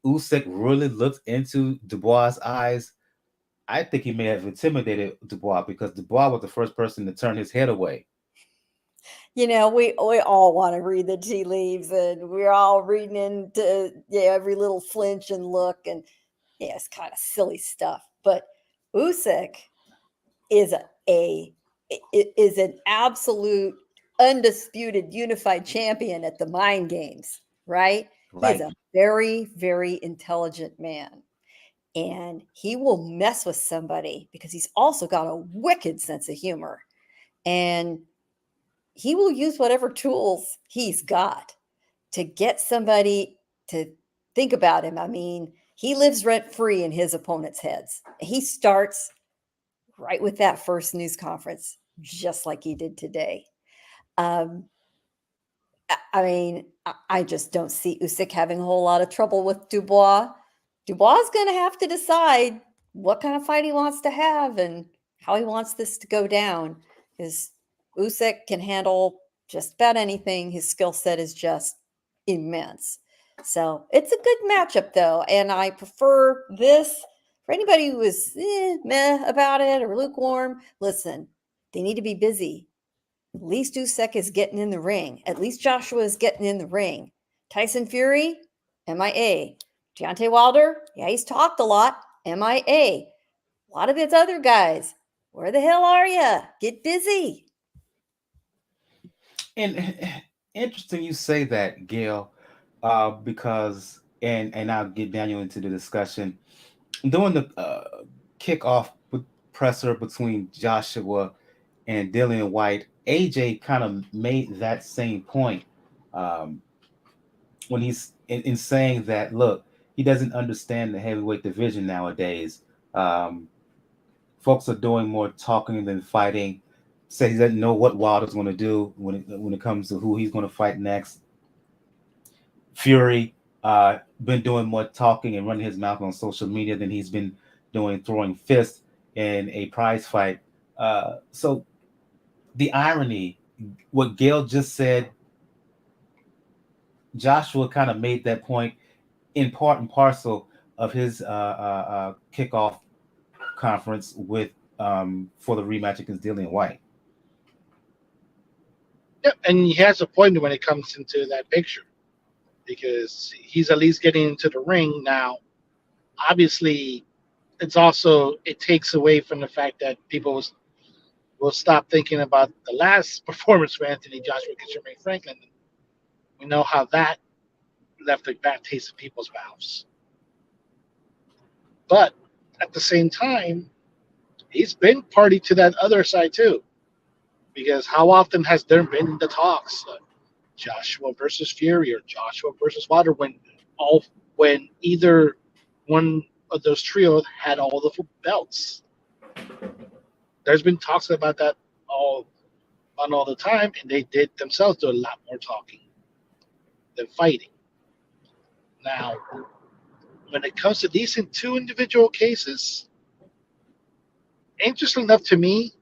Usyk really looked into Dubois' eyes, I think he may have intimidated Dubois, because Dubois was the first person to turn his head away. You know, we all want to read the tea leaves, and we're all reading into every little flinch and look, and it's kind of silly stuff. But Usyk is an absolute undisputed unified champion at the mind games, right? Right. He's a very, very intelligent man. And he will mess with somebody because he's also got a wicked sense of humor. And he will use whatever tools he's got to get somebody to think about him. I mean, he lives rent-free in his opponent's heads. He starts right with that first news conference, just like he did today. I mean, I just don't see Usyk having a whole lot of trouble with Dubois. Dubois is going to have to decide what kind of fight he wants to have and how he wants this to go down, because Usyk can handle just about anything. His skill set is just immense. So it's a good matchup, though, and I prefer this. For anybody who is meh about it or lukewarm, listen, they need to be busy. At least Usyk is getting in the ring. At least Joshua is getting in the ring. Tyson Fury, MIA. Deontay Wilder, yeah, he's talked a lot, MIA. A lot of these other guys, where the hell are you? Get busy. And interesting you say that, Gail, because, and I'll get Daniel into the discussion. During the kickoff presser between Joshua and Dillian Whyte, AJ kind of made that same point when he's in saying that, look, he doesn't understand the heavyweight division nowadays. Folks are doing more talking than fighting. Said he doesn't know what Wilder's going to do when it comes to who he's going to fight next. Fury been doing more talking and running his mouth on social media than he's been doing throwing fists. in a prize fight. So the irony, what Gail just said, Joshua kind of made that point in part and parcel of his kickoff conference with for the rematch against Dillian Whyte. Yeah, and he has a point when it comes into that picture, because he's at least getting into the ring now. Obviously, it takes away from the fact that people will stop thinking about the last performance for Anthony Joshua against Jermaine Franklin. We know how that left a bad taste in people's mouths. But at the same time, he's been party to that other side too. Because how often has there been the talks, Joshua versus Fury or Joshua versus Wilder, when either one of those trios had all the belts? There's been talks about that all the time, and they did themselves do a lot more talking than fighting. Now, when it comes to these two individual cases, interesting enough to me,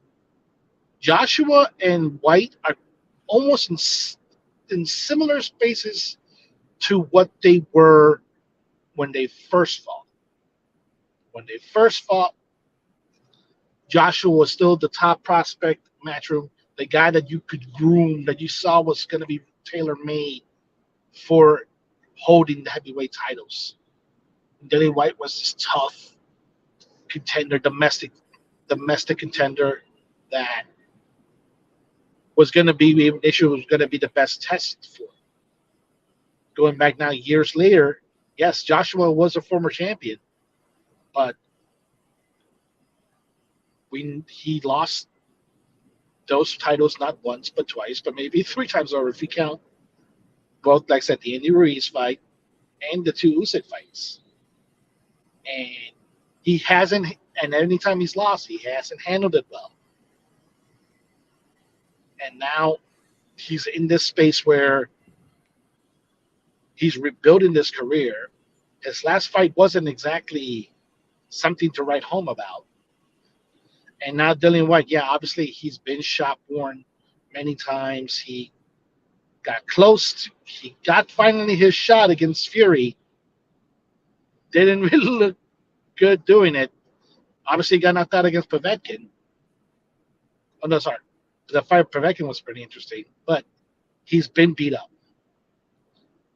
Joshua and Whyte are almost in similar spaces to what they were when they first fought. When they first fought, Joshua was still the top prospect matchroom, the guy that you could groom, that you saw was going to be tailor-made for holding the heavyweight titles. Dillian Whyte was this tough contender, domestic contender that was going to be the issue, was going to be the best test for. Going back now years later, yes, Joshua was a former champion, but he lost those titles not once but twice, but maybe 3 times over if you count both, like I said, the Andy Ruiz fight and the 2 Usyk fights. And he hasn't, and anytime he's lost, he hasn't handled it well. And now he's in this space where he's rebuilding this career. His last fight wasn't exactly something to write home about. And now Dillian Whyte, yeah, obviously he's been shot-worn many times. He got close. He got finally his shot against Fury. Didn't really look good doing it. Obviously got knocked out against Povetkin. Oh, no, sorry. The fight with Povetkin was pretty interesting. But he's been beat up.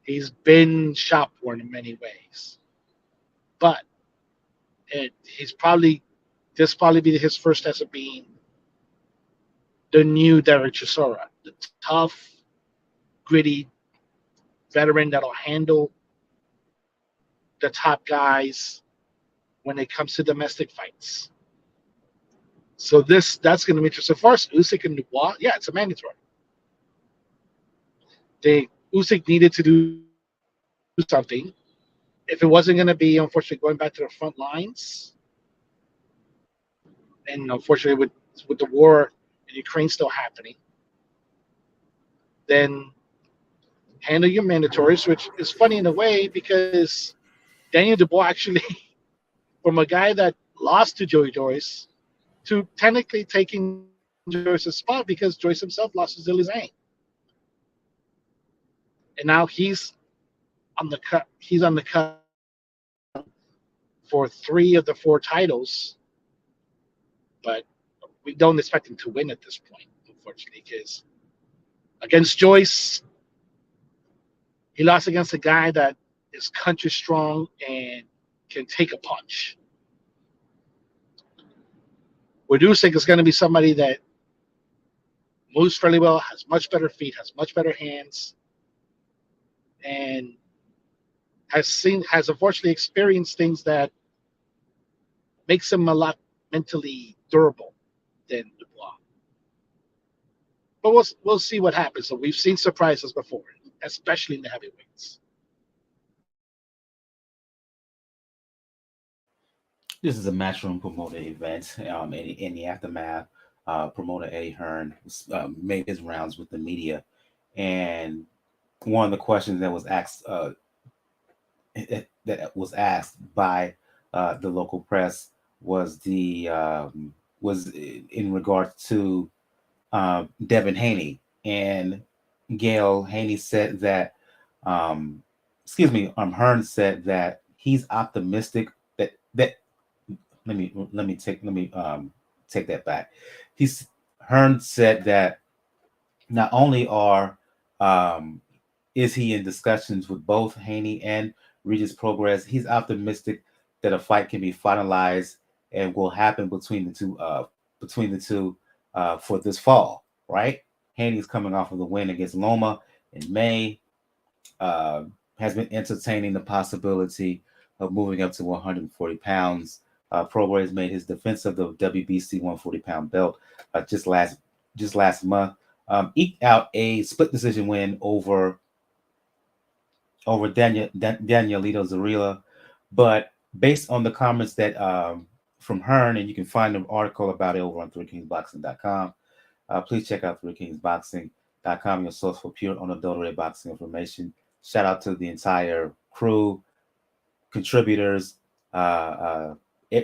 He's been shop-worn in many ways. But this probably be his first test of being the new Derek Chisora, the tough, gritty veteran that'll handle the top guys when it comes to domestic fights. So that's going to be interesting. So far as Usyk and Dubois, yeah, it's a mandatory. Usyk needed to do something. If it wasn't going to be, unfortunately, going back to the front lines, and unfortunately with the war in Ukraine still happening, then handle your mandatories, which is funny in a way because Daniel Dubois actually, from a guy that lost to Joey Joyce, to technically taking Joyce's spot because Joyce himself lost to Zhilei Zhang. And now he's on the cut. He's on the cut for 3 of the 4 titles, but we don't expect him to win at this point, unfortunately, because against Joyce, he lost against a guy that is country strong and can take a punch. With Usyk, is going to be somebody that moves fairly well, has much better feet, has much better hands, and has unfortunately experienced things that makes him a lot mentally durable than Dubois. But we'll see what happens. So we've seen surprises before, especially in the heavyweights. This is a Matchroom promoted event. In the aftermath, promoter Eddie Hearn made his rounds with the media, and one of the questions that was asked by the local press was in regard to Devin Haney. And Gail Haney said that, Hearn said that he's optimistic that let me take that back. Hearn said that not only is he in discussions with both Haney and Regis Prograis, he's optimistic that a fight can be finalized and will happen between the two for this fall, right? Haney's coming off of the win against Loma in May, has been entertaining the possibility of moving up to 140 pounds. Prograis made his defense of the WBC 140-pound belt just last month. Eked out a split decision win over Danielito Zarilla, but based on the comments that from Hearn, and you can find an article about it over on 3kingsboxing.com. Please check out 3kingsboxing.com, your source for pure unadulterated boxing information. Shout out to the entire crew, contributors,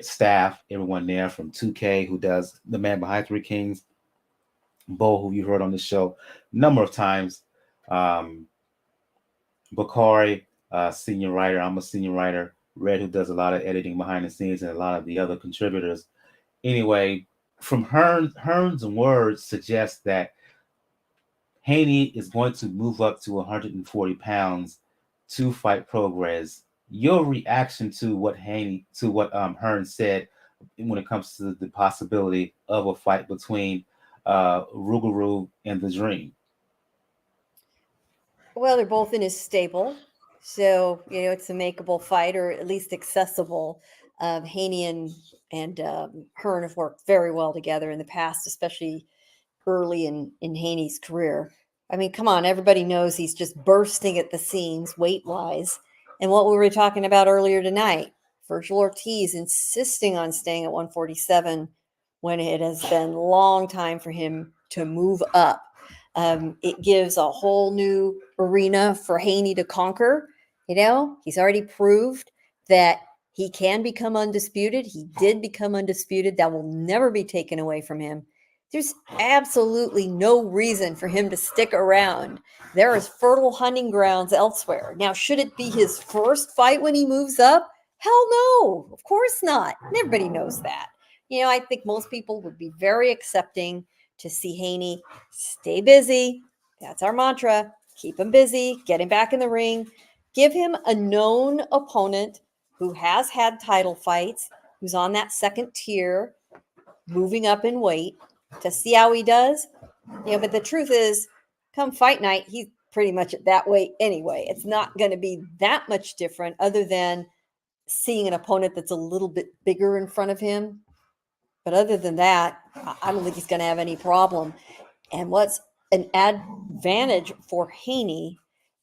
staff, everyone there from 2K, who does the man behind 3 Kings, Bo, who you heard on the show a number of times, Bakari, senior writer. I'm a senior writer. Red, who does a lot of editing behind the scenes, and a lot of the other contributors. Anyway, from Hearn's words suggest that Haney is going to move up to 140 pounds to fight Prograis. Your reaction to what Hearn said when it comes to the possibility of a fight between Rougarou and the Dream? Well, they're both in his stable, so it's a makeable fight, or at least accessible. Haney and Hearn have worked very well together in the past, especially early in Haney's career. I mean, come on, everybody knows he's just bursting at the seams weight-wise. And what we were talking about earlier tonight, Vergil Ortiz insisting on staying at 147 when it has been a long time for him to move up. It gives a whole new arena for Haney to conquer. He's already proved that he can become undisputed. He did become undisputed. That will never be taken away from him. There's absolutely no reason for him to stick around. There is fertile hunting grounds elsewhere. Now, should it be his first fight when he moves up? Hell no, of course not. And everybody knows that. I think most people would be very accepting to see Haney stay busy. That's our mantra. Keep him busy, get him back in the ring, give him a known opponent who has had title fights, who's on that second tier, moving up in weight, to see how he does. But the truth is, come fight night, he's pretty much at that weight anyway. It's not going to be that much different, other than seeing an opponent that's a little bit bigger in front of him. But other than that, I don't think he's going to have any problem. And what's an advantage for Haney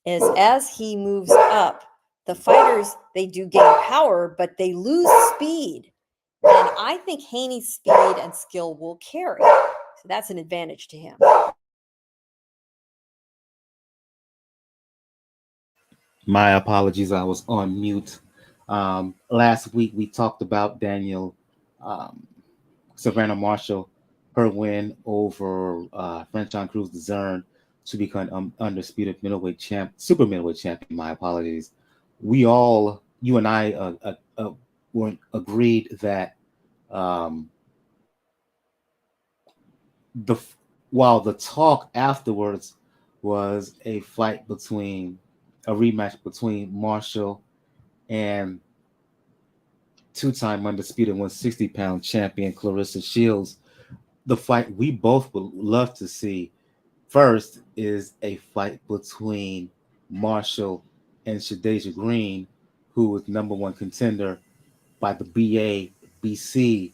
is, as he moves up, the fighters, they do gain power, but they lose speed. And I think Haney's speed and skill will carry. So that's an advantage to him. My apologies, I was on mute. Last week we talked about Daniel Savannah Marshall, her win over Franchon Cruz de Zern to become undisputed super middleweight champion. My apologies. We all, you and I, were agreed that while the talk afterwards was a rematch between Marshall and two-time undisputed 160-pound champion Clarissa Shields, the fight we both would love to see first is a fight between Marshall and Shadeja Green, who was number one contender by the BABC.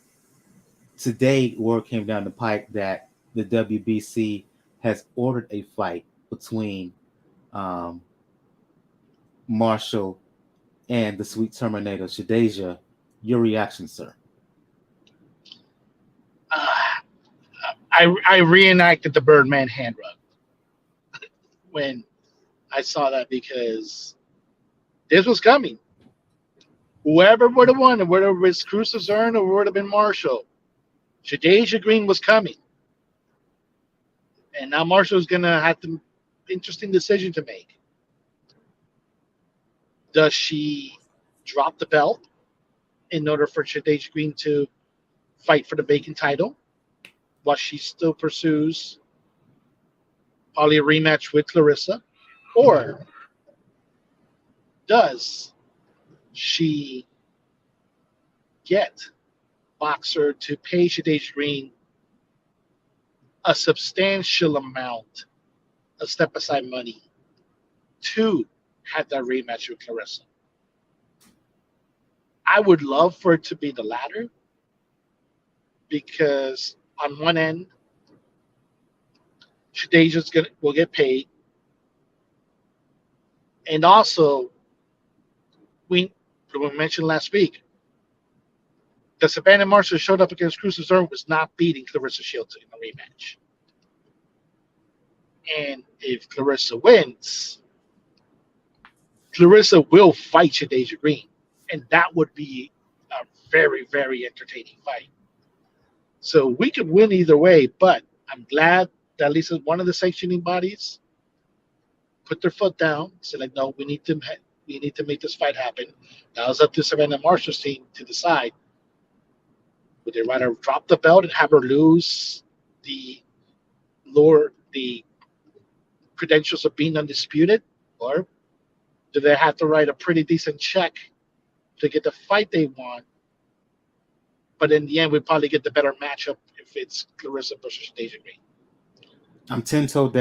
Today, word came down the pike that the WBC has ordered a fight between Marshall and the Sweet Terminator, Shadeja. Your reaction, sir? I reenacted the Birdman hand rub when I saw that, because this was coming. whoever would have won, whether it was Cruz Hearn or would have been Marshall, Shadasia Green was coming. And now Marshall's going to have the interesting decision to make. Does she drop the belt in order for Shadasia Green to fight for the vacant title while she still pursues probably a rematch with Clarissa? Or does she get Boxer to pay Shadasia Green a substantial amount of step-aside money to have that rematch with Clarissa? I would love for it to be the latter, because on one end, Shadasia's will get paid, and also we mentioned last week, the Savannah Marshall showed up against Cruz Hearn was not beating Clarissa Shields in a rematch. And if Clarissa wins, Clarissa will fight Shadasia Green. And that would be a very, very entertaining fight. So we could win either way, but I'm glad that at least one of the sanctioning bodies put their foot down, said, like, no, we need to make this fight happen. Now it's up to Savannah Marshall's team to decide. Would they rather drop the belt and have her lose the credentials of being undisputed, or do they have to write a pretty decent check to get the fight they want? But in the end, we probably get the better matchup if it's Clarissa versus Shadasia Green. I'm 10 toes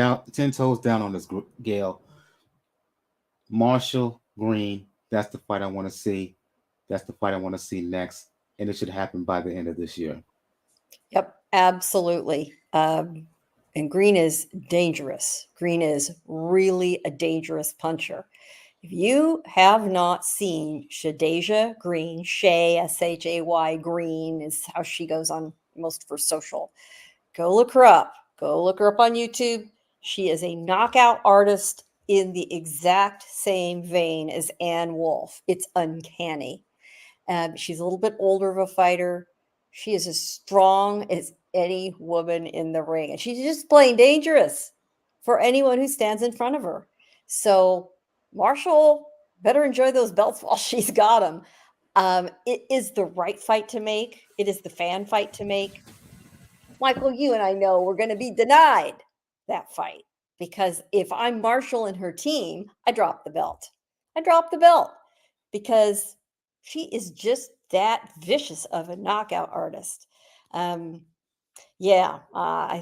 down on this, Gail. Marshall Green, that's the fight I want to see. That's the fight I want to see next, and it should happen by the end of this year. Yep, absolutely. And Green is dangerous. Green is really a dangerous puncher. If you have not seen Shadasia Green, Shay, S-H-A-Y Green is how she goes on most of her social, go look her up. Go look her up on YouTube. She is a knockout artist in the exact same vein as Ann Wolfe. It's uncanny. She's a little bit older of a fighter. She is as strong as any woman in the ring. And she's just plain dangerous for anyone who stands in front of her. So Marshall better enjoy those belts while she's got them. It is the right fight to make. It is the fan fight to make. Michael, you and I know we're going to be denied that fight, because if I'm Marshall and her team, I drop the belt. I drop the belt because she is just that vicious of a knockout artist. I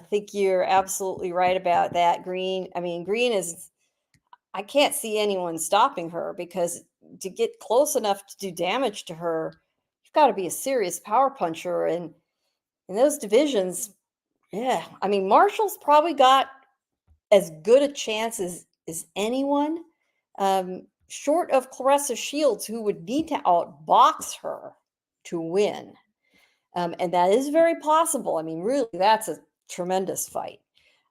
think you're absolutely right about that. Green is, I can't see anyone stopping her, because to get close enough to do damage to her, you've got to be a serious power puncher. And in those divisions, Marshall's probably got as good a chance as anyone, short of Clarissa Shields, who would need to outbox her to win. And that is very possible. Really, that's a tremendous fight.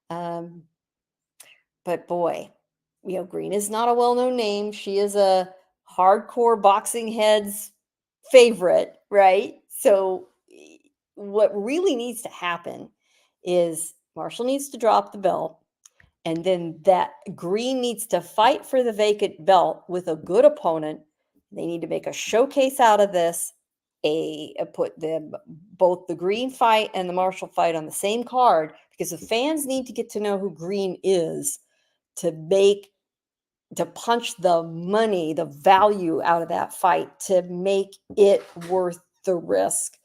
But boy, Green is not a well-known name. She is a hardcore boxing head's favorite, right? So what really needs to happen is Marshall needs to drop the belt, and then that Green needs to fight for the vacant belt with a good opponent. They need to make a showcase out of this, put both the Green fight and the Marshall fight on the same card, because the fans need to get to know who Green is to punch the money, the value out of that fight, to make it worth the risk.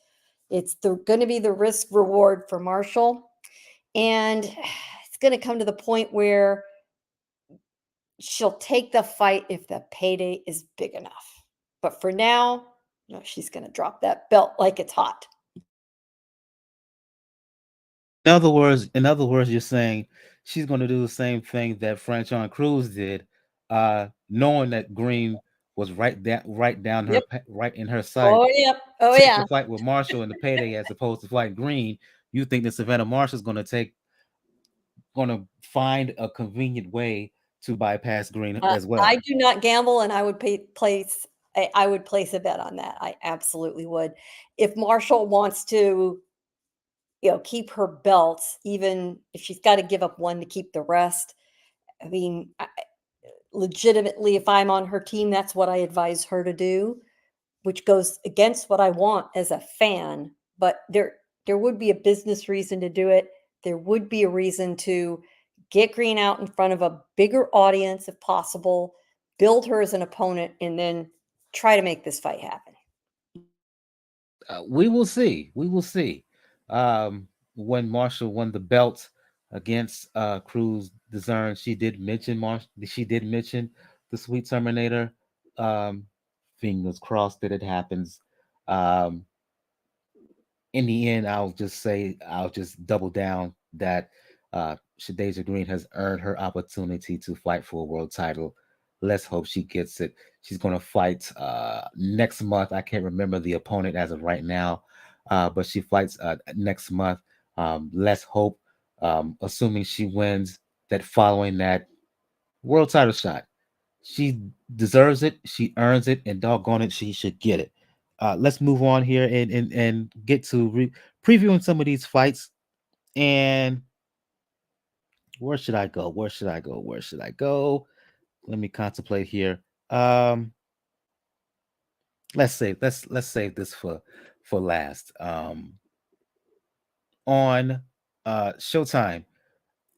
It's going to be the risk reward for Marshall. And it's going to come to the point where she'll take the fight if the payday is big enough. But for now, she's going to drop that belt like it's hot. In other words, you're saying she's going to do the same thing that Franchon Cruz did, knowing that Green was right in her sight. Oh, yep. Oh, take yeah. the fight with Marshall in the payday as opposed to fight Green. You think that Savannah Marshall's going to find a convenient way to bypass Green as well? I do not gamble, and I would place I would place a bet on that. I absolutely would. If Marshall wants to, keep her belts, even if she's got to give up one to keep the rest, I mean, legitimately, if I'm on her team, that's what I advise her to do, which goes against what I want as a fan. But there would be a business reason to do it. There would be a reason to get Green out in front of a bigger audience if possible, build her as an opponent, and then try to make this fight happen. We will see. We will see. When Marshall won the belt against Cruz Dezern, she did mention the Sweet Terminator. Fingers crossed that it happens. In the end, I'll just double down that Shadasia Green has earned her opportunity to fight for a world title. Let's hope she gets it. She's going to fight next month. I can't remember the opponent as of right now, but she fights next month. Let's hope, assuming she wins, that following that world title shot, she deserves it, she earns it, and doggone it, she should get it. Let's move on here and get to previewing some of these fights. And where should I go? Let me contemplate here. Let's save this for last. On Showtime,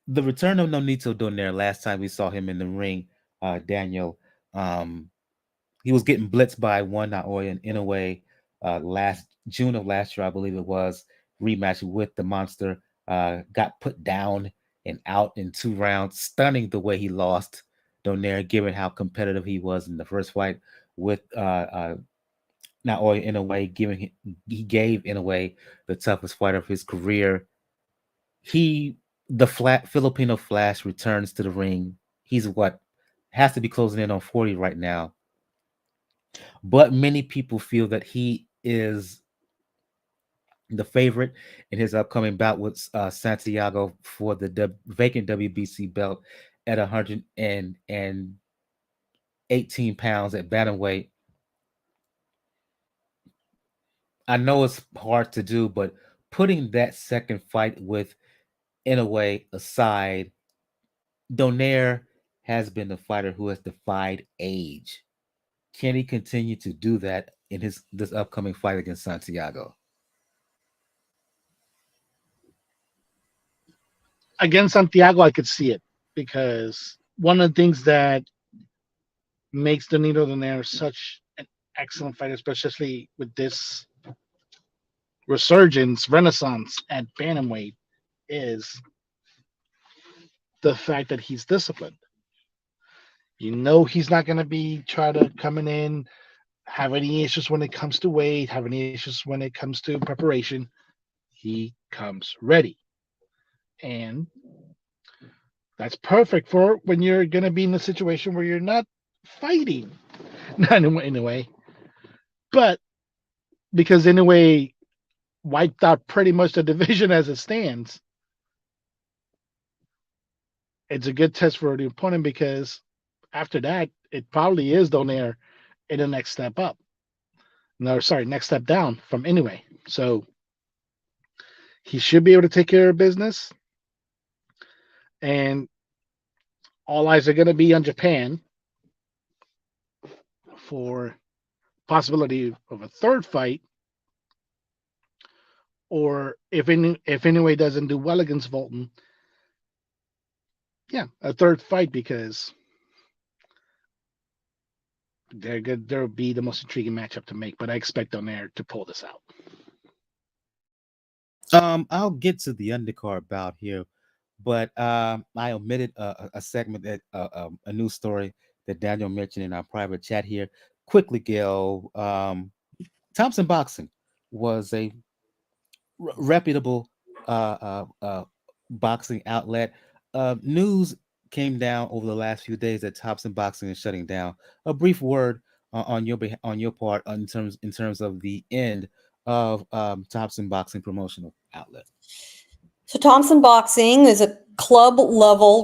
the return of Nonito Donaire. Last time we saw him in the ring, Daniel, he was getting blitzed by one Naoya and Inoue last June of last year, I believe it was. Rematch with the Monster, got put down and out in 2 rounds. Stunning the way he lost Donaire, given how competitive he was in the first fight with Naoya Inoue. He gave Inoue the toughest fight of his career. The Filipino Flash returns to the ring. He's has to be closing in on 40 right now. But many people feel that he is the favorite in his upcoming bout with Santiago for the vacant WBC belt at 118 pounds at bantamweight. I know it's hard to do, but putting that second fight with Inoue aside, Donaire has been the fighter who has defied age. Can he continue to do that in this upcoming fight against Santiago? Against Santiago, I could see it, because one of the things that makes Nonito Donaire such an excellent fighter, especially with this renaissance at bantamweight, is the fact that he's disciplined. He's not going to be trying to coming in, have any issues when it comes to weight, have any issues when it comes to preparation. He comes ready. And that's perfect for when you're going to be in a situation where you're not fighting. Not in a way. But because in a way wiped out pretty much the division as it stands, it's a good test for the opponent, because after that, it probably is Donaire in the next step up. No, sorry, next step down from Inoue. So he should be able to take care of business. And all eyes are going to be on Japan for possibility of a third fight, or if Inoue doesn't do well against Volton, a third fight, because there'll be the most intriguing matchup to make. But I expect Donaire to pull this out. I'll get to the undercard bout here, but I omitted a segment that a news story that Daniel mentioned in our private chat here. Quickly, Gail. Thompson Boxing was a reputable boxing outlet. News came down over the last few days that Thompson Boxing is shutting down. A brief word on your part in terms of the end of Thompson Boxing promotional outlet. So Thompson Boxing is a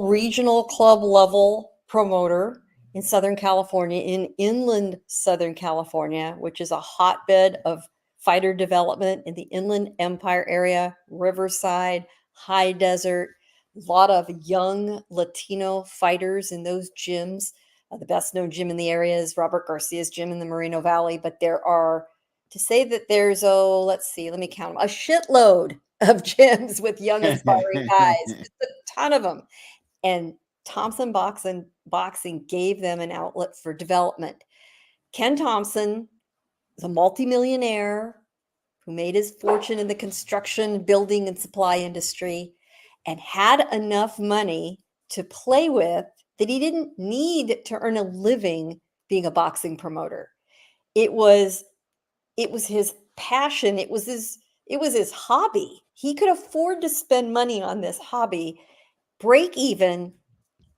regional club level promoter in Southern California, in inland Southern California, which is a hotbed of fighter development in the Inland Empire area, Riverside, high desert, a lot of young Latino fighters in those gyms. The best known gym in the area is Robert Garcia's gym in the Moreno Valley, but there are, to say that there's, let's see, let me count them, a shitload of gyms with young aspiring guys, just a ton of them. And Thompson Boxing gave them an outlet for development. Ken Thompson is a multimillionaire who made his fortune in the construction, building, and supply industry and had enough money to play with that he didn't need to earn a living being a boxing promoter. It was his passion. It was his hobby. He could afford to spend money on this hobby, break even,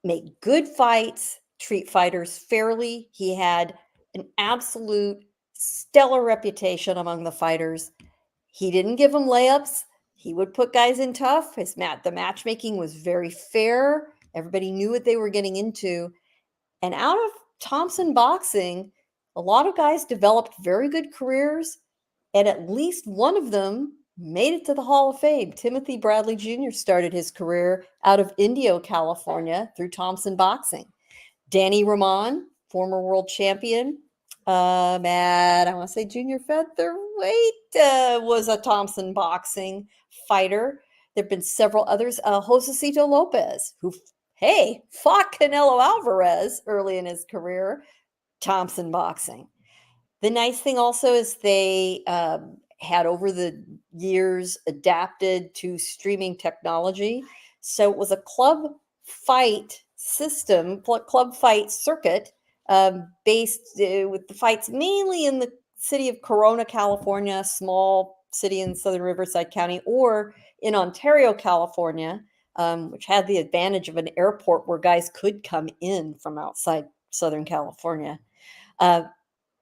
make good fights, treat fighters fairly. He had an absolute stellar reputation among the fighters. He didn't give them layups. He would put guys in tough. The matchmaking was very fair. Everybody knew what they were getting into. And out of Thompson Boxing, a lot of guys developed very good careers, and at least one of them made it to the Hall of Fame. Timothy Bradley Jr. started his career out of Indio, California, through Thompson Boxing. Danny Roman, former world champion, I want to say junior featherweight, was a Thompson Boxing fighter. There have been several others. Josecito Lopez, who, fought Canelo Alvarez early in his career, Thompson Boxing. The nice thing also is they had over the years adapted to streaming technology. So it was a club fight system, club fight circuit, based with the fights mainly in the city of Corona, California, small city in southern Riverside County, or in Ontario, California, which had the advantage of an airport where guys could come in from outside Southern California.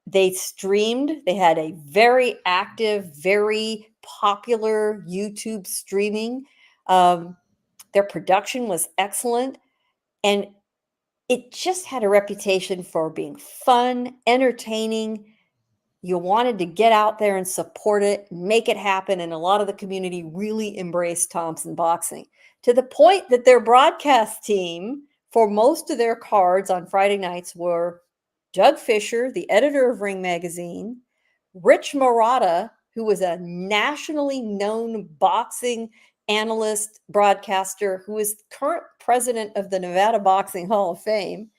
They streamed. They had a very active, very popular YouTube streaming. Their production was excellent. And it just had a reputation for being fun, entertaining. You wanted to get out there and support it, make it happen. And a lot of the community really embraced Thompson Boxing, to the point that their broadcast team for most of their cards on Friday nights were Doug Fisher, the editor of Ring Magazine, Rich Marotta, who was a nationally known boxing analyst, broadcaster, who is current president of the Nevada Boxing Hall of Fame,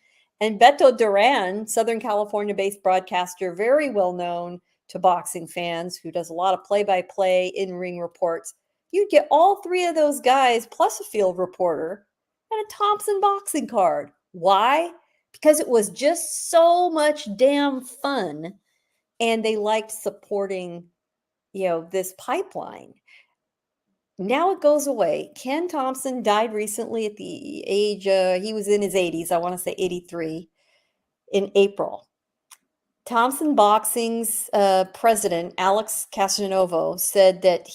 and Beto Duran, Southern California-based broadcaster, very well known to boxing fans, who does a lot of play-by-play, in-ring reports. You'd get all three of those guys, plus a field reporter, and a Thompson Boxing card. Why? Because it was just so much damn fun, and they liked supporting, this pipeline. Now it goes away. Ken Thompson died recently at the age, he was in his 80s, I want to say 83, in April. Thompson Boxing's president, Alex Casanovo, said that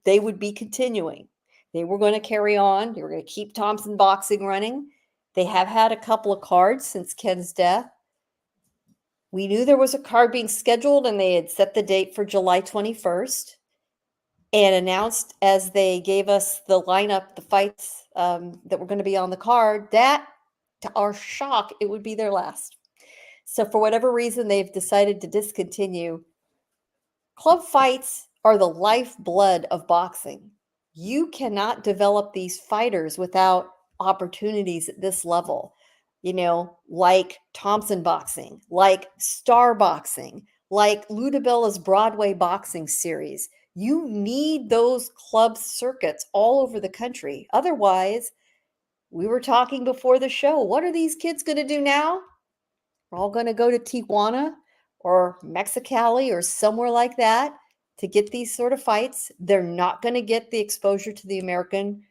they would be continuing. They were going to carry on. They were going to keep Thompson Boxing running. They have had a couple of cards since Ken's death. We knew there was a card being scheduled, and they had set the date for July 21st and announced, as they gave us the lineup, the fights that were going to be on the card, that, to our shock, it would be their last. So for whatever reason, they've decided to discontinue. Club fights are the lifeblood of boxing. You cannot develop these fighters without opportunities at this level, like Thompson Boxing, like Star Boxing, like Lou DiBella's Broadway boxing series. You need those club circuits all over the country. Otherwise, we were talking before the show, what are these kids going to do now? We're all going to go to Tijuana or Mexicali or somewhere like that to get these sort of fights. They're not going to get the exposure to the American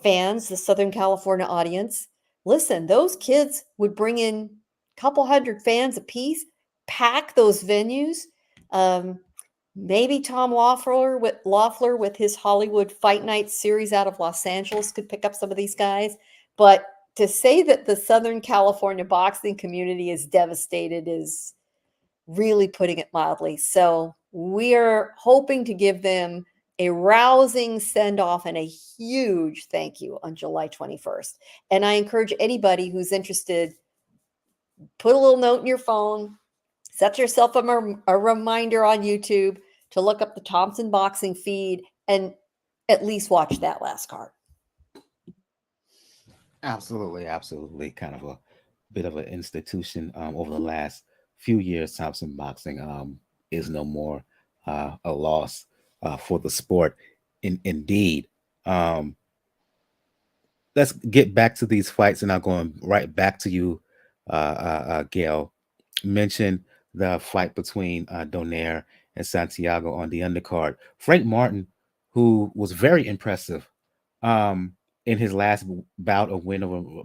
fans, the Southern California audience. Listen, those kids would bring in a couple hundred fans apiece, pack those venues. Maybe Tom Loeffler with his Hollywood Fight Night series out of Los Angeles could pick up some of these guys. But to say that the Southern California boxing community is devastated is really putting it mildly. So we are hoping to give them a rousing send-off and a huge thank you on July 21st. And I encourage anybody who's interested, put a little note in your phone, set yourself a reminder on YouTube to look up the Thompson boxing feed and at least watch that last card. Absolutely. Kind of a bit of an institution over the last few years. Thompson boxing is no more a loss for the sport. Indeed. Let's get back to these fights, and I'm going right back to you, Gail. Mention the fight between Donaire and Santiago on the undercard. Frank Martin, who was very impressive in his last bout of win over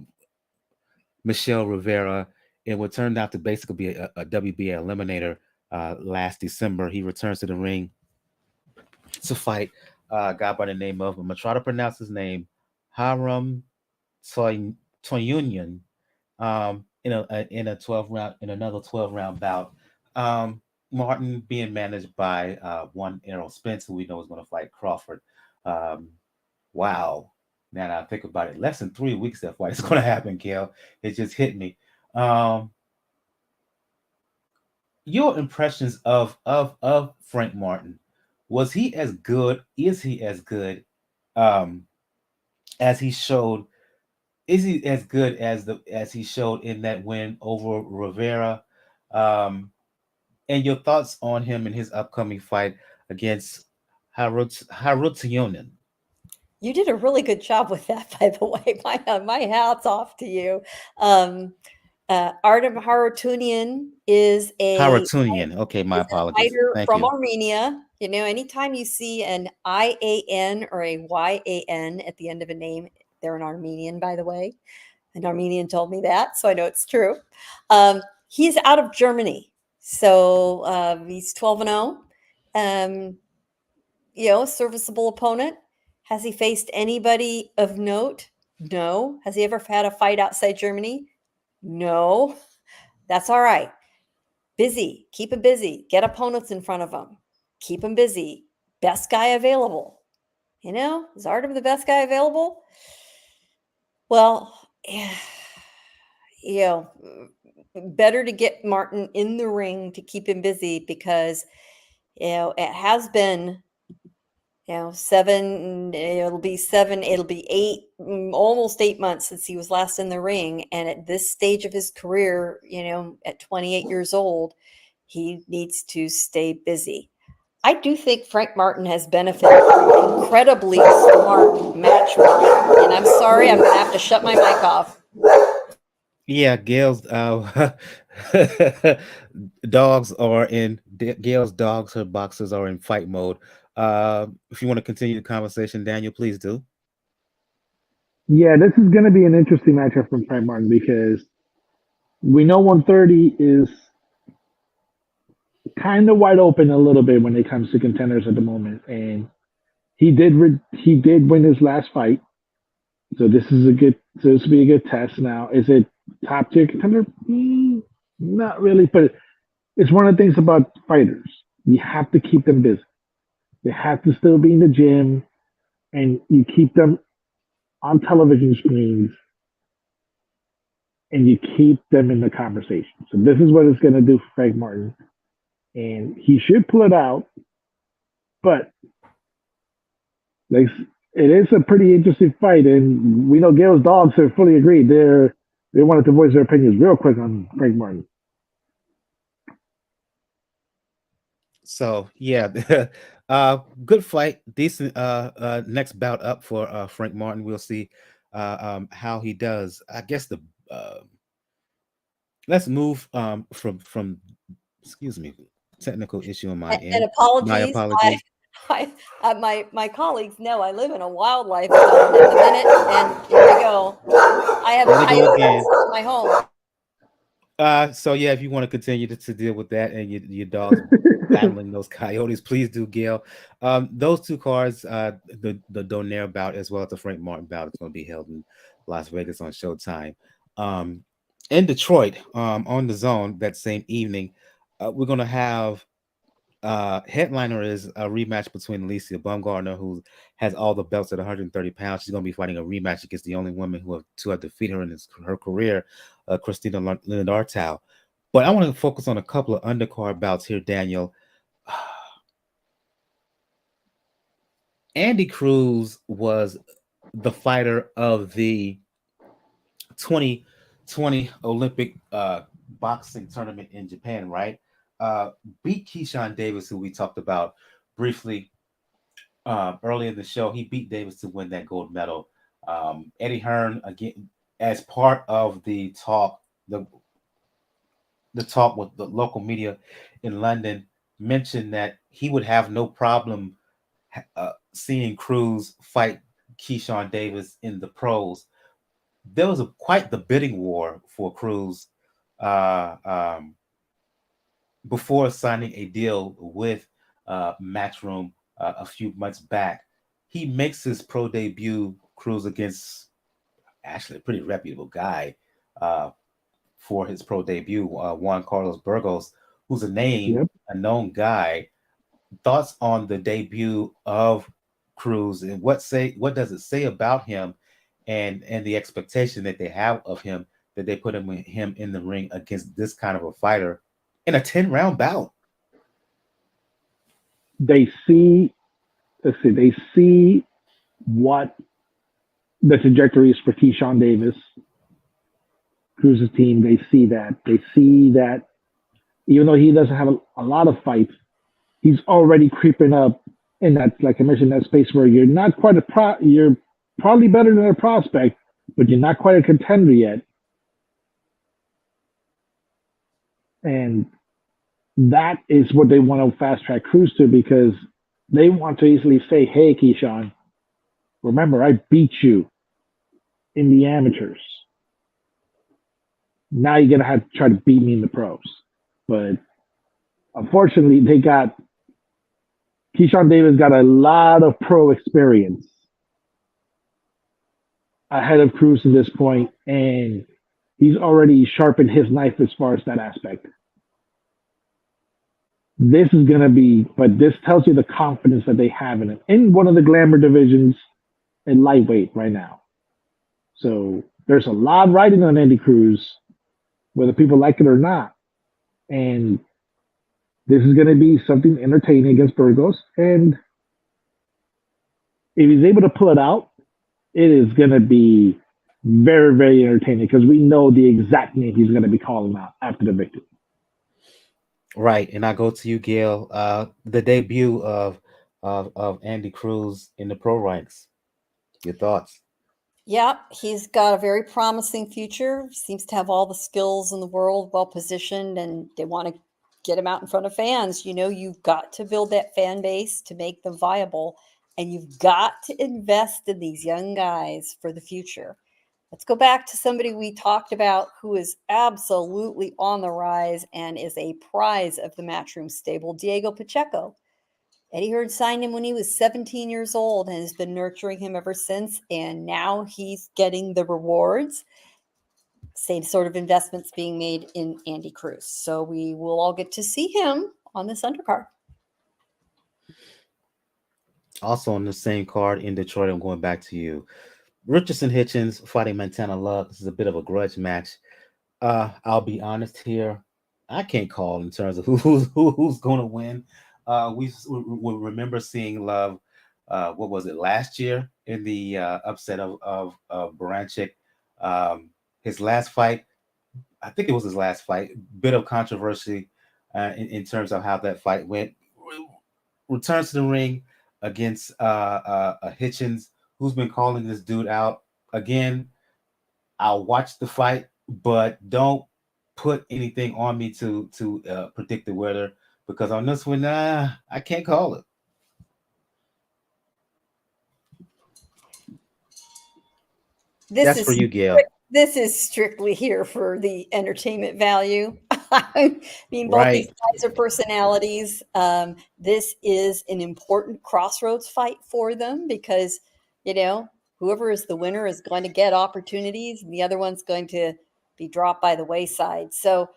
Michelle Rivera, in what turned out to basically be a WBA eliminator last December. He returns to the ring to fight a guy by the name of, I'm going to try to pronounce his name, Harutyunyan, in another 12-round bout. Martin being managed by one Errol Spence, who we know is going to fight Crawford. Wow. Now that I think about it, less than 3 weeks that fight is going to happen, Gail. It just hit me. Your impressions of Frank Martin. Was he as good? Is he as good as he showed? Is he as good as he showed in that win over Rivera? And your thoughts on him in his upcoming fight against Harutyunyan? You did a really good job with that, by the way. My hat's off to you. Artem Harutyunyan is a Harutyunyan. Okay, my apologies. Fighter Thank from you. Armenia. You know, anytime you see an IAN or a YAN at the end of a name, they're an Armenian, by the way. An Armenian told me that, so I know it's true. He's out of Germany, so he's 12-0. Serviceable opponent. Has he faced anybody of note? No. Has he ever had a fight outside Germany? No. That's all right. Busy. Keep him busy. Get opponents in front of him. Keep him busy. Best guy available. Is Artem the best guy available? Well, better to get Martin in the ring to keep him busy because, it has been, 7, it'll be 8, almost 8 months since he was last in the ring. And at this stage of his career, at 28 years old, he needs to stay busy. I do think Frank Martin has benefited from incredibly smart matchmaking. And I'm sorry, I'm going to have to shut my mic off. Yeah, Gail's dogs, her boxers are in fight mode. If you want to continue the conversation, Daniel, please do. Yeah, this is going to be an interesting matchup from Frank Martin because we know 130 is kind of wide open a little bit when it comes to contenders at the moment, and he did win his last fight, so this will be a good test. Now, is it top tier contender? Not really, but it's one of the things about fighters. You have to keep them busy. They have to still be in the gym, and you keep them on television screens, and you keep them in the conversation. So this is what it's going to do for Frank Martin, and he should pull it out. But it is a pretty interesting fight, and we know Gail's dogs are fully agreed. They wanted to voice their opinions real quick on Frank Martin. So yeah, good fight, decent. Next bout up for Frank Martin. We'll see how he does. I guess let's move from excuse me, technical issue on my end. And apologies. My apologies. My colleagues know I live in a wildlife zone at the minute, and here we go. I have coyotes in my home. So yeah, if you want to continue to deal with that and your dogs battling those coyotes, please do, Gail. Those two cards, the Donaire bout as well as the Frank Martin bout, is going to be held in Las Vegas on Showtime. In Detroit, on the Zone that same evening, we're gonna have headliner is a rematch between Alycia Baumgartner, who has all the belts at 130 pounds. She's going to be fighting a rematch against the only woman to have defeated her in her career, Christina Lindartow. But I want to focus on a couple of undercard bouts here, Daniel. Andy Cruz was the fighter of the 2020 Olympic boxing tournament in Japan, right? Beat Keyshawn Davis, who we talked about briefly early in the show. He beat Davis to win that gold medal. Eddie Hearn, again, as part of the talk with the local media in London, mentioned that he would have no problem seeing Cruz fight Keyshawn Davis in the pros. There was quite the bidding war for Cruz before signing a deal with Matchroom a few months back. He makes his pro debut, Cruz, against actually a pretty reputable guy for his pro debut, Juan Carlos Burgos, who's a known guy. Thoughts on the debut of Cruz, and what does it say about him and the expectation that they have of him, that they put him in the ring against this kind of a fighter in a 10-round bout? They see what the trajectory is for Keyshawn Davis, Cruz's team. They see that even though he doesn't have a lot of fights, he's already creeping up in that, like I mentioned, that space where you're not quite you're probably better than a prospect, but you're not quite a contender yet. And that is what they want to fast track Cruz to, because they want to easily say, hey, Keyshawn, remember, I beat you in the amateurs. Now you're going to have to try to beat me in the pros. But unfortunately, Keyshawn Davis got a lot of pro experience ahead of Cruz at this point, and he's already sharpened his knife as far as that aspect. This tells you the confidence that they have in him in one of the glamour divisions in lightweight right now. So there's a lot riding on Andy Cruz, whether people like it or not. And this is going to be something entertaining against Burgos. And if he's able to pull it out, it is going to be very, very entertaining, because we know the exact name he's going to be calling out after the victory. Right, and I go to you, Gail. The debut of Andy Cruz in the pro ranks. Your thoughts? Yeah, he's got a very promising future. Seems to have all the skills in the world, well positioned, and they want to get him out in front of fans. You know, you've got to build that fan base to make them viable, and you've got to invest in these young guys for the future. Let's go back to somebody we talked about who is absolutely on the rise and is a prize of the Matchroom stable, Diego Pacheco. Eddie Hearn signed him when he was 17 years old and has been nurturing him ever since. And now he's getting the rewards. Same sort of investments being made in Andy Cruz. So we will all get to see him on this undercard. Also on the same card in Detroit, I'm going back to you. Richardson Hitchens fighting Montana Love. This is a bit of a grudge match. I'll be honest here. I can't call in terms of who's going to win. We remember seeing Love, what was it, last year in the upset of Baranchik. His last fight, I think it was his last fight, bit of controversy in terms of how that fight went. Returns to the ring against Hitchens, who's been calling this dude out. Again, I'll watch the fight, but don't put anything on me to predict the winner, because on this one, I can't call it. That's for you, Gail. This is strictly here for the entertainment value. I mean, both these guys are personalities. This is an important crossroads fight for them because, you know, whoever is the winner is going to get opportunities, and the other one's going to be dropped by the wayside. So,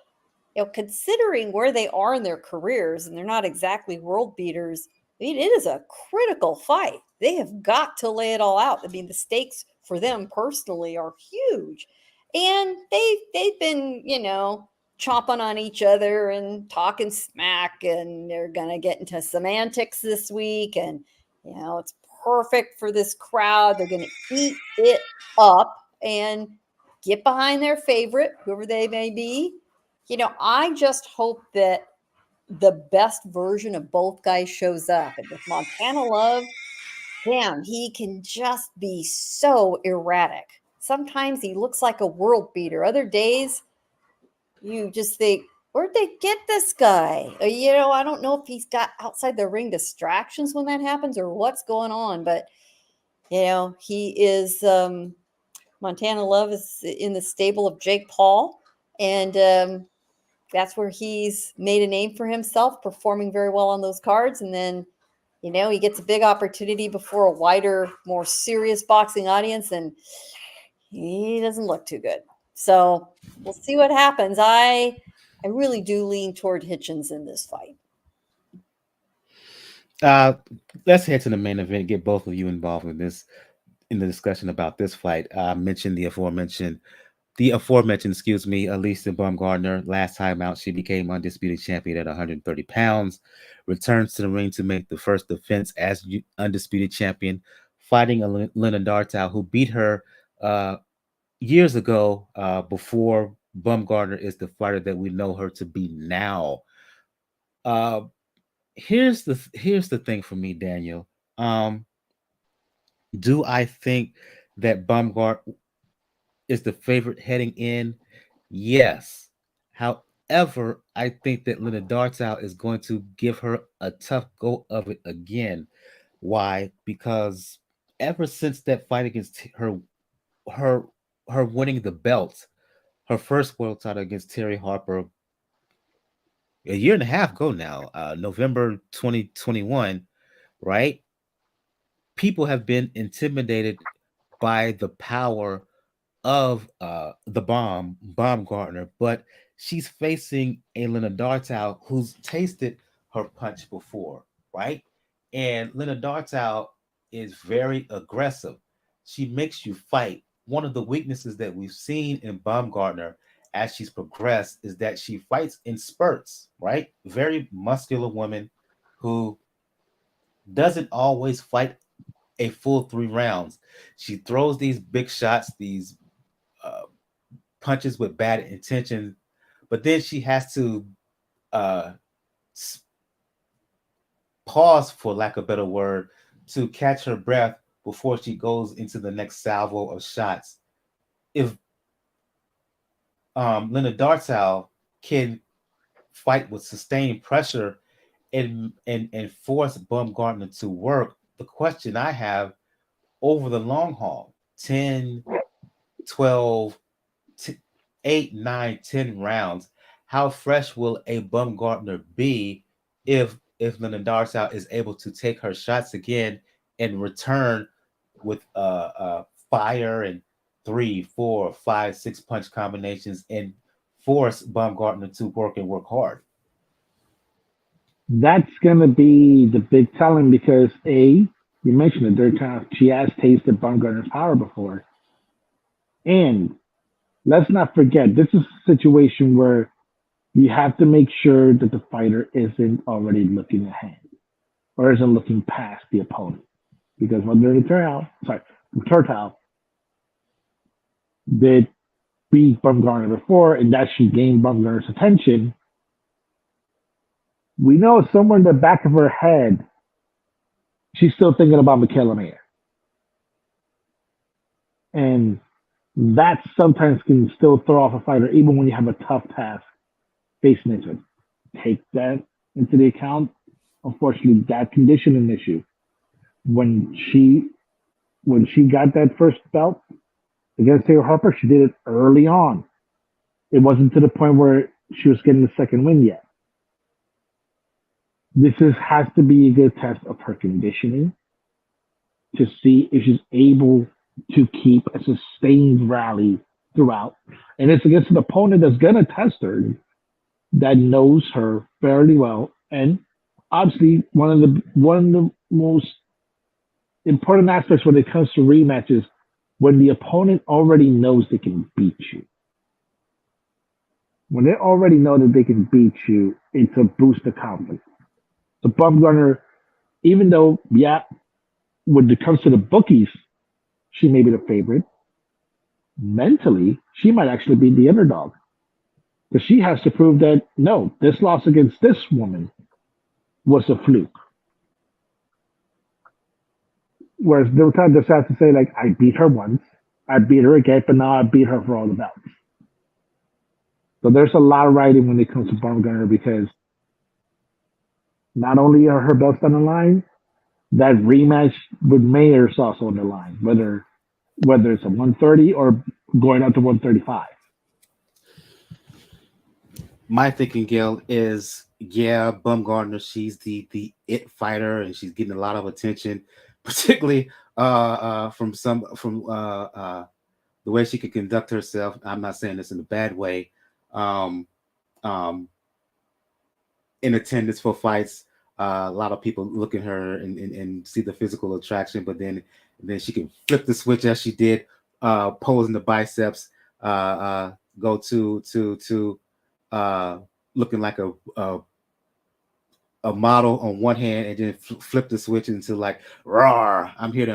considering where they are in their careers, and they're not exactly world beaters, I mean, it is a critical fight. They have got to lay it all out. I mean, the stakes for them personally are huge. And they've been, chomping on each other and talking smack, and they're going to get into semantics this week. And, it's perfect for this crowd. They're going to eat it up and get behind their favorite, whoever they may be. I just hope that the best version of both guys shows up. And with Montana Love, damn, he can just be so erratic. Sometimes he looks like a world beater. Other days, you just think, where'd they get this guy? I don't know if he's got outside the ring distractions when that happens or what's going on. But, he is, Montana Love is in the stable of Jake Paul. And that's where he's made a name for himself, performing very well on those cards. And then, he gets a big opportunity before a wider, more serious boxing audience, and he doesn't look too good. So we'll see what happens. I really do lean toward Hitchens in this fight. Let's head to the main event. Get both of you involved in this, in the discussion about this fight. I mentioned the aforementioned, Alycia Baumgardner. Last time out, she became undisputed champion at 130 pounds. Returns to the ring to make the first defense as undisputed champion, fighting Lena Dartow, who beat her years ago. Before Baumgardner is the fighter that we know her to be now. Here's the thing for me, Daniel. Do I think that Baumgardner is the favorite heading in? Yes. However, I think that Lena Dartow is going to give her a tough go of it again. Why? Because ever since that fight against her winning the belt, her first world title against Terry Harper a year and a half ago now, November 2021, right? People have been intimidated by the power of the Baumgardner, but she's facing a Lena Dartow who's tasted her punch before, right? And Lena Dartow is very aggressive. She makes you fight. One of the weaknesses that we've seen in Baumgardner as she's progressed is that she fights in spurts, right? Very muscular woman who doesn't always fight a full 3 rounds. She throws these big shots, these punches with bad intention, but then she has to pause, for lack of a better word, to catch her breath before she goes into the next salvo of shots. If Lena Dartow can fight with sustained pressure and force Baumgardner to work, the question I have over the long haul, 10, 12, 8, 9, 10 rounds, how fresh will a Baumgardner be if Lena Dartow is able to take her shots again and return with fire and 3, 4, 5, 6 punch combinations and force Baumgardner to work hard? That's going to be the big telling because you mentioned it, she has tasted Baumgardner's power before. And let's not forget, this is a situation where you have to make sure that the fighter isn't already looking ahead or isn't looking past the opponent. Because when they're in Dartow did beat Baumgardner before, and that she gained Baumgardner's attention, we know somewhere in the back of her head, she's still thinking about Michaela Mayer. And that sometimes can still throw off a fighter, even when you have a tough task facing into it. Take that into the account. Unfortunately, that conditioning issue. When she got that first belt against Taylor Harper, she did it early on. It wasn't to the point where she was getting the second win yet. This has to be a good test of her conditioning to see if she's able to keep a sustained rally throughout. And it's against an opponent that's going to test her, that knows her fairly well. And obviously, one of the most important aspects when it comes to rematches, when the opponent already knows they can beat you. When they already know that they can beat you, it's a boost of confidence. So Bumgarner, even though, yeah, when it comes to the bookies, she may be the favorite, mentally, she might actually be the underdog. Because she has to prove that, no, this loss against this woman was a fluke. Whereas they'll just have to say, like, I beat her once, I beat her again, but now I beat her for all the belts. So there's a lot of writing when it comes to Bumgarner because not only are her belts on the line, that rematch with Mayer is also on the line, whether it's a 130 or going up to 135. My thinking, Gil, is Bumgarner, she's the it fighter, and she's getting a lot of attention, particularly from the way she can conduct herself. I'm not saying this in a bad way. In attendance for fights, a lot of people look at her and see the physical attraction, but then she can flip the switch as she did, posing the biceps, go to looking like a model on one hand, and then flip the switch into like, "Roar! I'm here.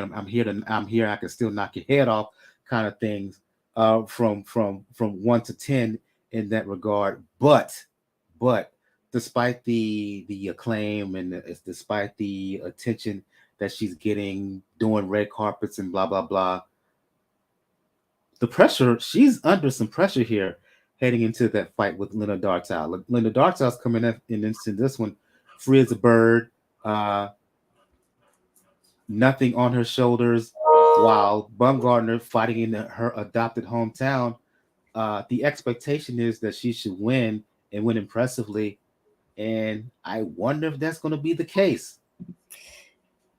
I can still knock your head off," kind of things. From 1 to 10 in that regard, but despite the acclaim and despite the attention that she's getting doing red carpets and blah blah blah, the pressure, she's under some pressure here heading into that fight with Linda Dartell. Linda Dartell's coming in into this one free as a bird, nothing on her shoulders, while Bumgarner fighting in her adopted hometown. The expectation is that she should win and win impressively, and I wonder if that's going to be the case.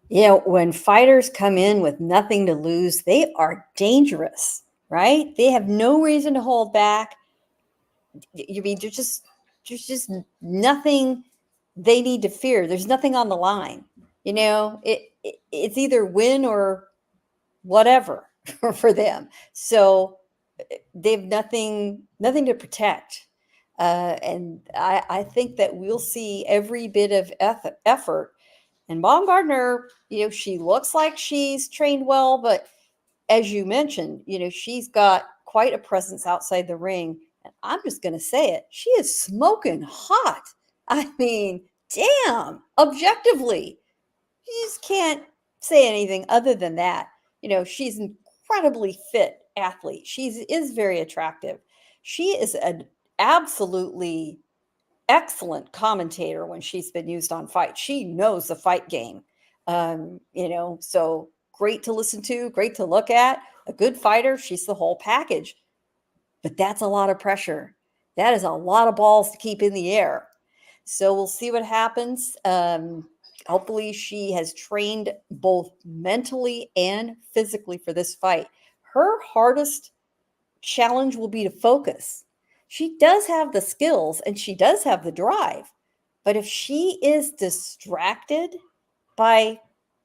Yeah, when fighters come in with nothing to lose, they are dangerous, right? They have no reason to hold back. You mean there's just nothing they need to fear. There's nothing on the line. It's either win or whatever for them. So they have nothing to protect. And I think that we'll see every bit of effort. And Baumgartner, she looks like she's trained well, but as you mentioned, she's got quite a presence outside the ring. And I'm just going to say it. She is smoking hot. I mean, damn, objectively, you just can't say anything other than that. She's an incredibly fit athlete. She is very attractive. She is an absolutely excellent commentator when she's been used on fight. She knows the fight game. So great to listen to, great to look at, a good fighter. She's the whole package. But that's a lot of pressure. That is a lot of balls to keep in the air. So we'll see what happens. Hopefully she has trained both mentally and physically for this fight. Her hardest challenge will be to focus. She does have the skills and she does have the drive. But if she is distracted by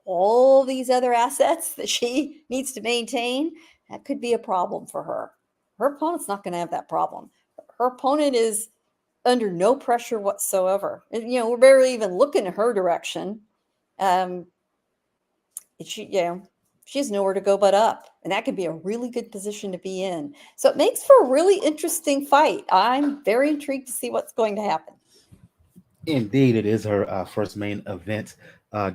all these other assets that she needs to maintain, that could be a problem for her. Her opponent's not going to have that problem. Her opponent is under no pressure whatsoever. And, we're barely even looking in her direction. She has nowhere to go but up. And that could be a really good position to be in. So it makes for a really interesting fight. I'm very intrigued to see what's going to happen. Indeed, it is her first main event.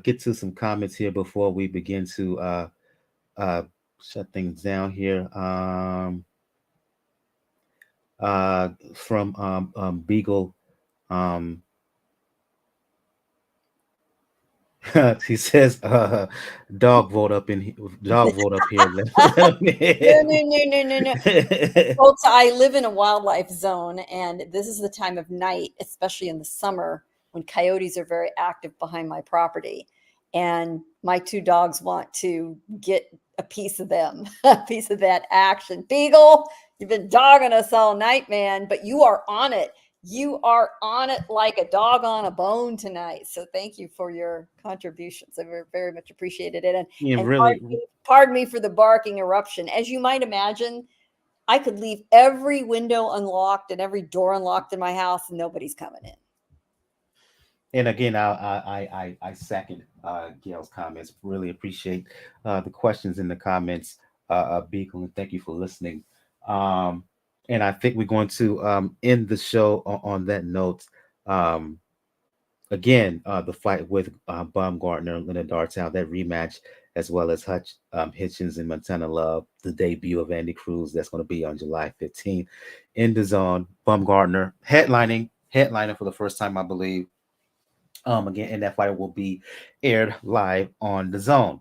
Get to some comments here before we begin to shut things down here. From Beagle, he says, "Dog vote up here." No. Folks, I live in a wildlife zone, and this is the time of night, especially in the summer, when coyotes are very active behind my property. And my two dogs want to get a piece of them, a piece of that action. Beagle, you've been dogging us all night, man, but you are on it. You are on it like a dog on a bone tonight. So thank you for your contributions. I very, very much appreciated it. And really, pardon me for the barking eruption. As you might imagine, I could leave every window unlocked and every door unlocked in my house, and nobody's coming in. and again, I second Gail's comments. Really appreciate the questions in the comments, Beagle, and thank you for listening. And I think we're going to end the show on that note. Again, the fight with Baumgartner and Leonard Dartow, that rematch, as well as Hitchens and Montana Love, the debut of Andy Cruz. That's going to be on July 15th in the Zone. Baumgartner headlining for the first time, I believe. Again, and that fight will be aired live on the Zone.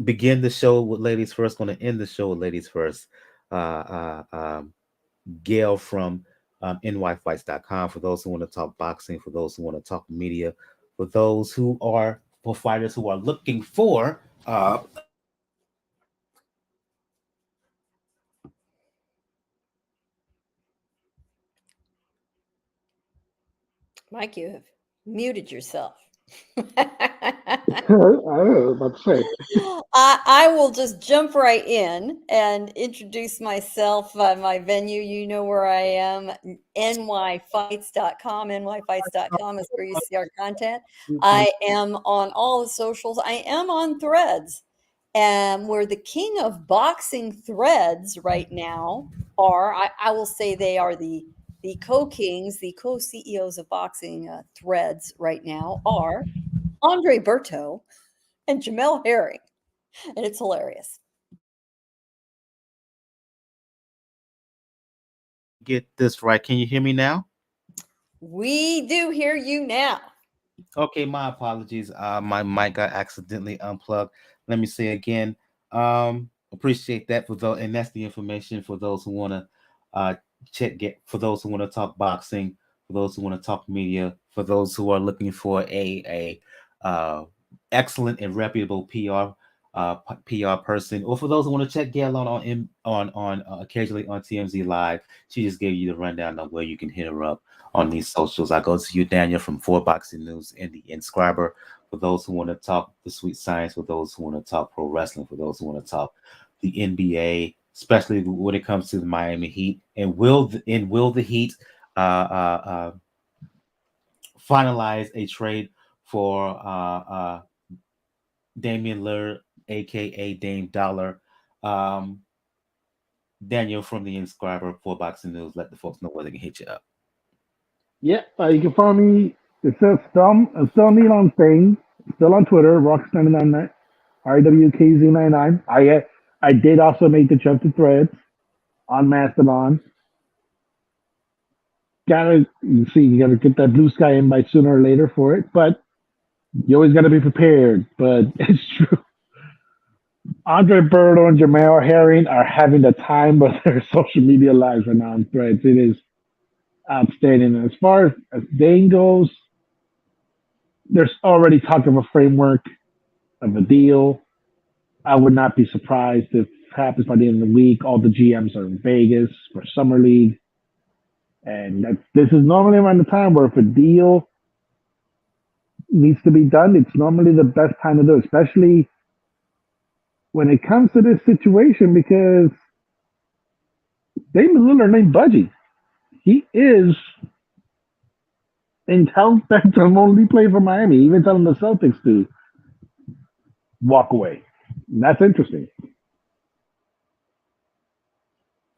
Begin the show with ladies first. Going to end the show with ladies first. Gail from nyfights.com, for those who want to talk boxing, for those who want to talk media, for fighters who are looking for Mike, you have muted yourself. I don't know what to say. I will just jump right in and introduce myself, my venue. You know where I am, nyfights.com. nyfights.com is where you see our content. I am on all the socials. I am on Threads. And where the king of boxing threads right now are, I will say they are the co-kings, the co-CEOs of boxing threads right now are Andre Berto and Jamel Herring. And it's hilarious. Get this right. Can you hear me now? We do hear you now. Okay, my apologies. My mic got accidentally unplugged. Let me say again. Appreciate that and that's the information for those who want to for those who want to talk boxing, for those who want to talk media, for those who are looking for a excellent and reputable PR person, or for those who want to check Gail on occasionally on TMZ Live. She just gave you the rundown of where you can hit her up on these socials. I go to you, Daniel, from 4 Boxing News and the Inscriber, for those who want to talk the sweet science, for those who want to talk pro wrestling, for those who want to talk the NBA, especially when it comes to the Miami Heat, and will the Heat finalize a trade for Damian Lillard, aka Dame Dollar? Daniel from the Inscriber, 4 Boxing News. Let the folks know where they can hit you up. Yeah, you can follow me. It says still Neil on thing. Still on Twitter, Rox99, RWKZ99. I did also make the jump to Threads on Mastodon. You gotta get that blue sky invite sooner or later for it, but you always gotta be prepared. But it's true. Andre Berto and Jamel Herring are having the time of their social media lives right now on Threads. It is outstanding. And as far as Dane goes, there's already talk of a framework of a deal. I would not be surprised if it happens by the end of the week. All the GMs are in Vegas for Summer League. And this is normally around the time where if a deal needs to be done, it's normally the best time to do it, especially when it comes to this situation, because Damian Lillard ain't budging. He is in tells that to only play for Miami, even telling the Celtics to walk away. That's interesting.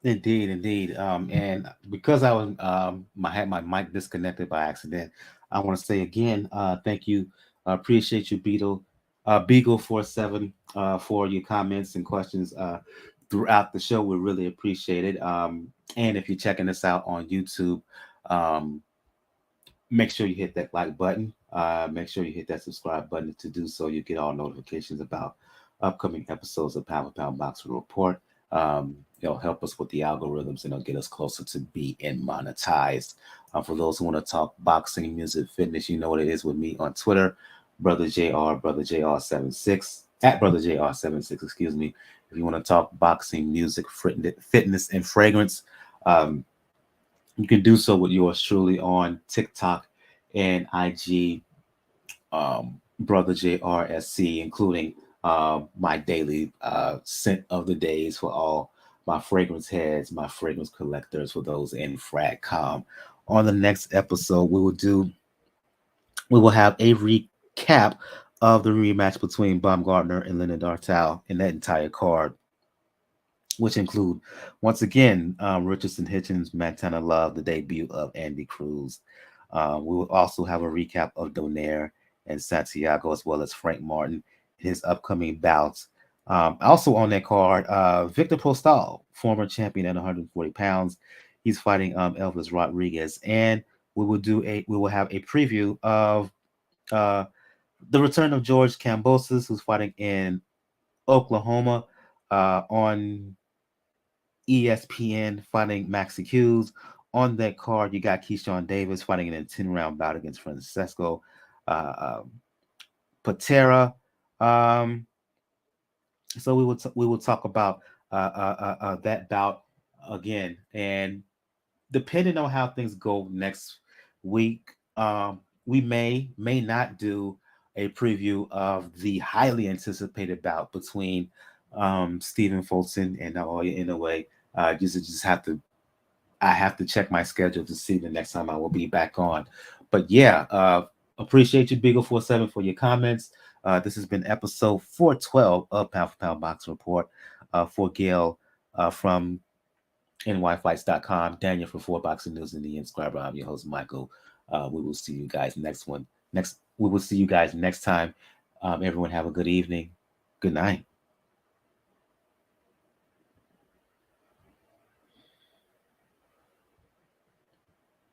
Indeed. And because I was had my mic disconnected by accident, I want to say again, thank you. Appreciate you, Beagle47, for your comments and questions throughout the show. We really appreciate it. And if you're checking us out on YouTube, make sure you hit that like button. Make sure you hit that subscribe button. To do so, you get all notifications about upcoming episodes of Pound for Pound Boxing Report. It'll help us with the algorithms, and it'll get us closer to being monetized. For those who want to talk boxing, music, fitness, you know what it is with me on Twitter, Brother JR 76. at Brother JR76, excuse me. If you want to talk boxing, music, fitness, and fragrance, you can do so with yours truly on TikTok and IG, Brother JRSC, including my daily scent of the days for all my fragrance heads, my fragrance collectors, for those in Fragcom. On the next episode, we will have a recap of the rematch between Baumgartner and Leonard Dartal in that entire card, which include, once again, Richardson Hitchens, Montana Love, the debut of Andy Cruz. We will also have a recap of Donaire and Santiago, as well as Frank Martin, his upcoming bouts. Also on that card, Victor Postal, former champion at 140 pounds. He's fighting Elvis Rodriguez. And we will have a preview of the return of George Kambosos, who's fighting in Oklahoma on ESPN, fighting Maxi Hughes. On that card, you got Keyshawn Davis fighting in a 10-round bout against Francesco Patera. So we will talk about that bout again, and depending on how things go next week, we may not do a preview of the highly anticipated bout between Stephen Fulton and Naoya Inoue. I have to check my schedule to see the next time I will be back on. But yeah, appreciate you, Beagle47, for your comments. This has been episode 412 of Pound for Pound Boxing Report. For Gail from nyfights.com, Daniel for 4 Boxing News and the Inscriber. I'm your host, Michael. We will see you guys we will see you guys next time. Everyone have a good evening. Good night.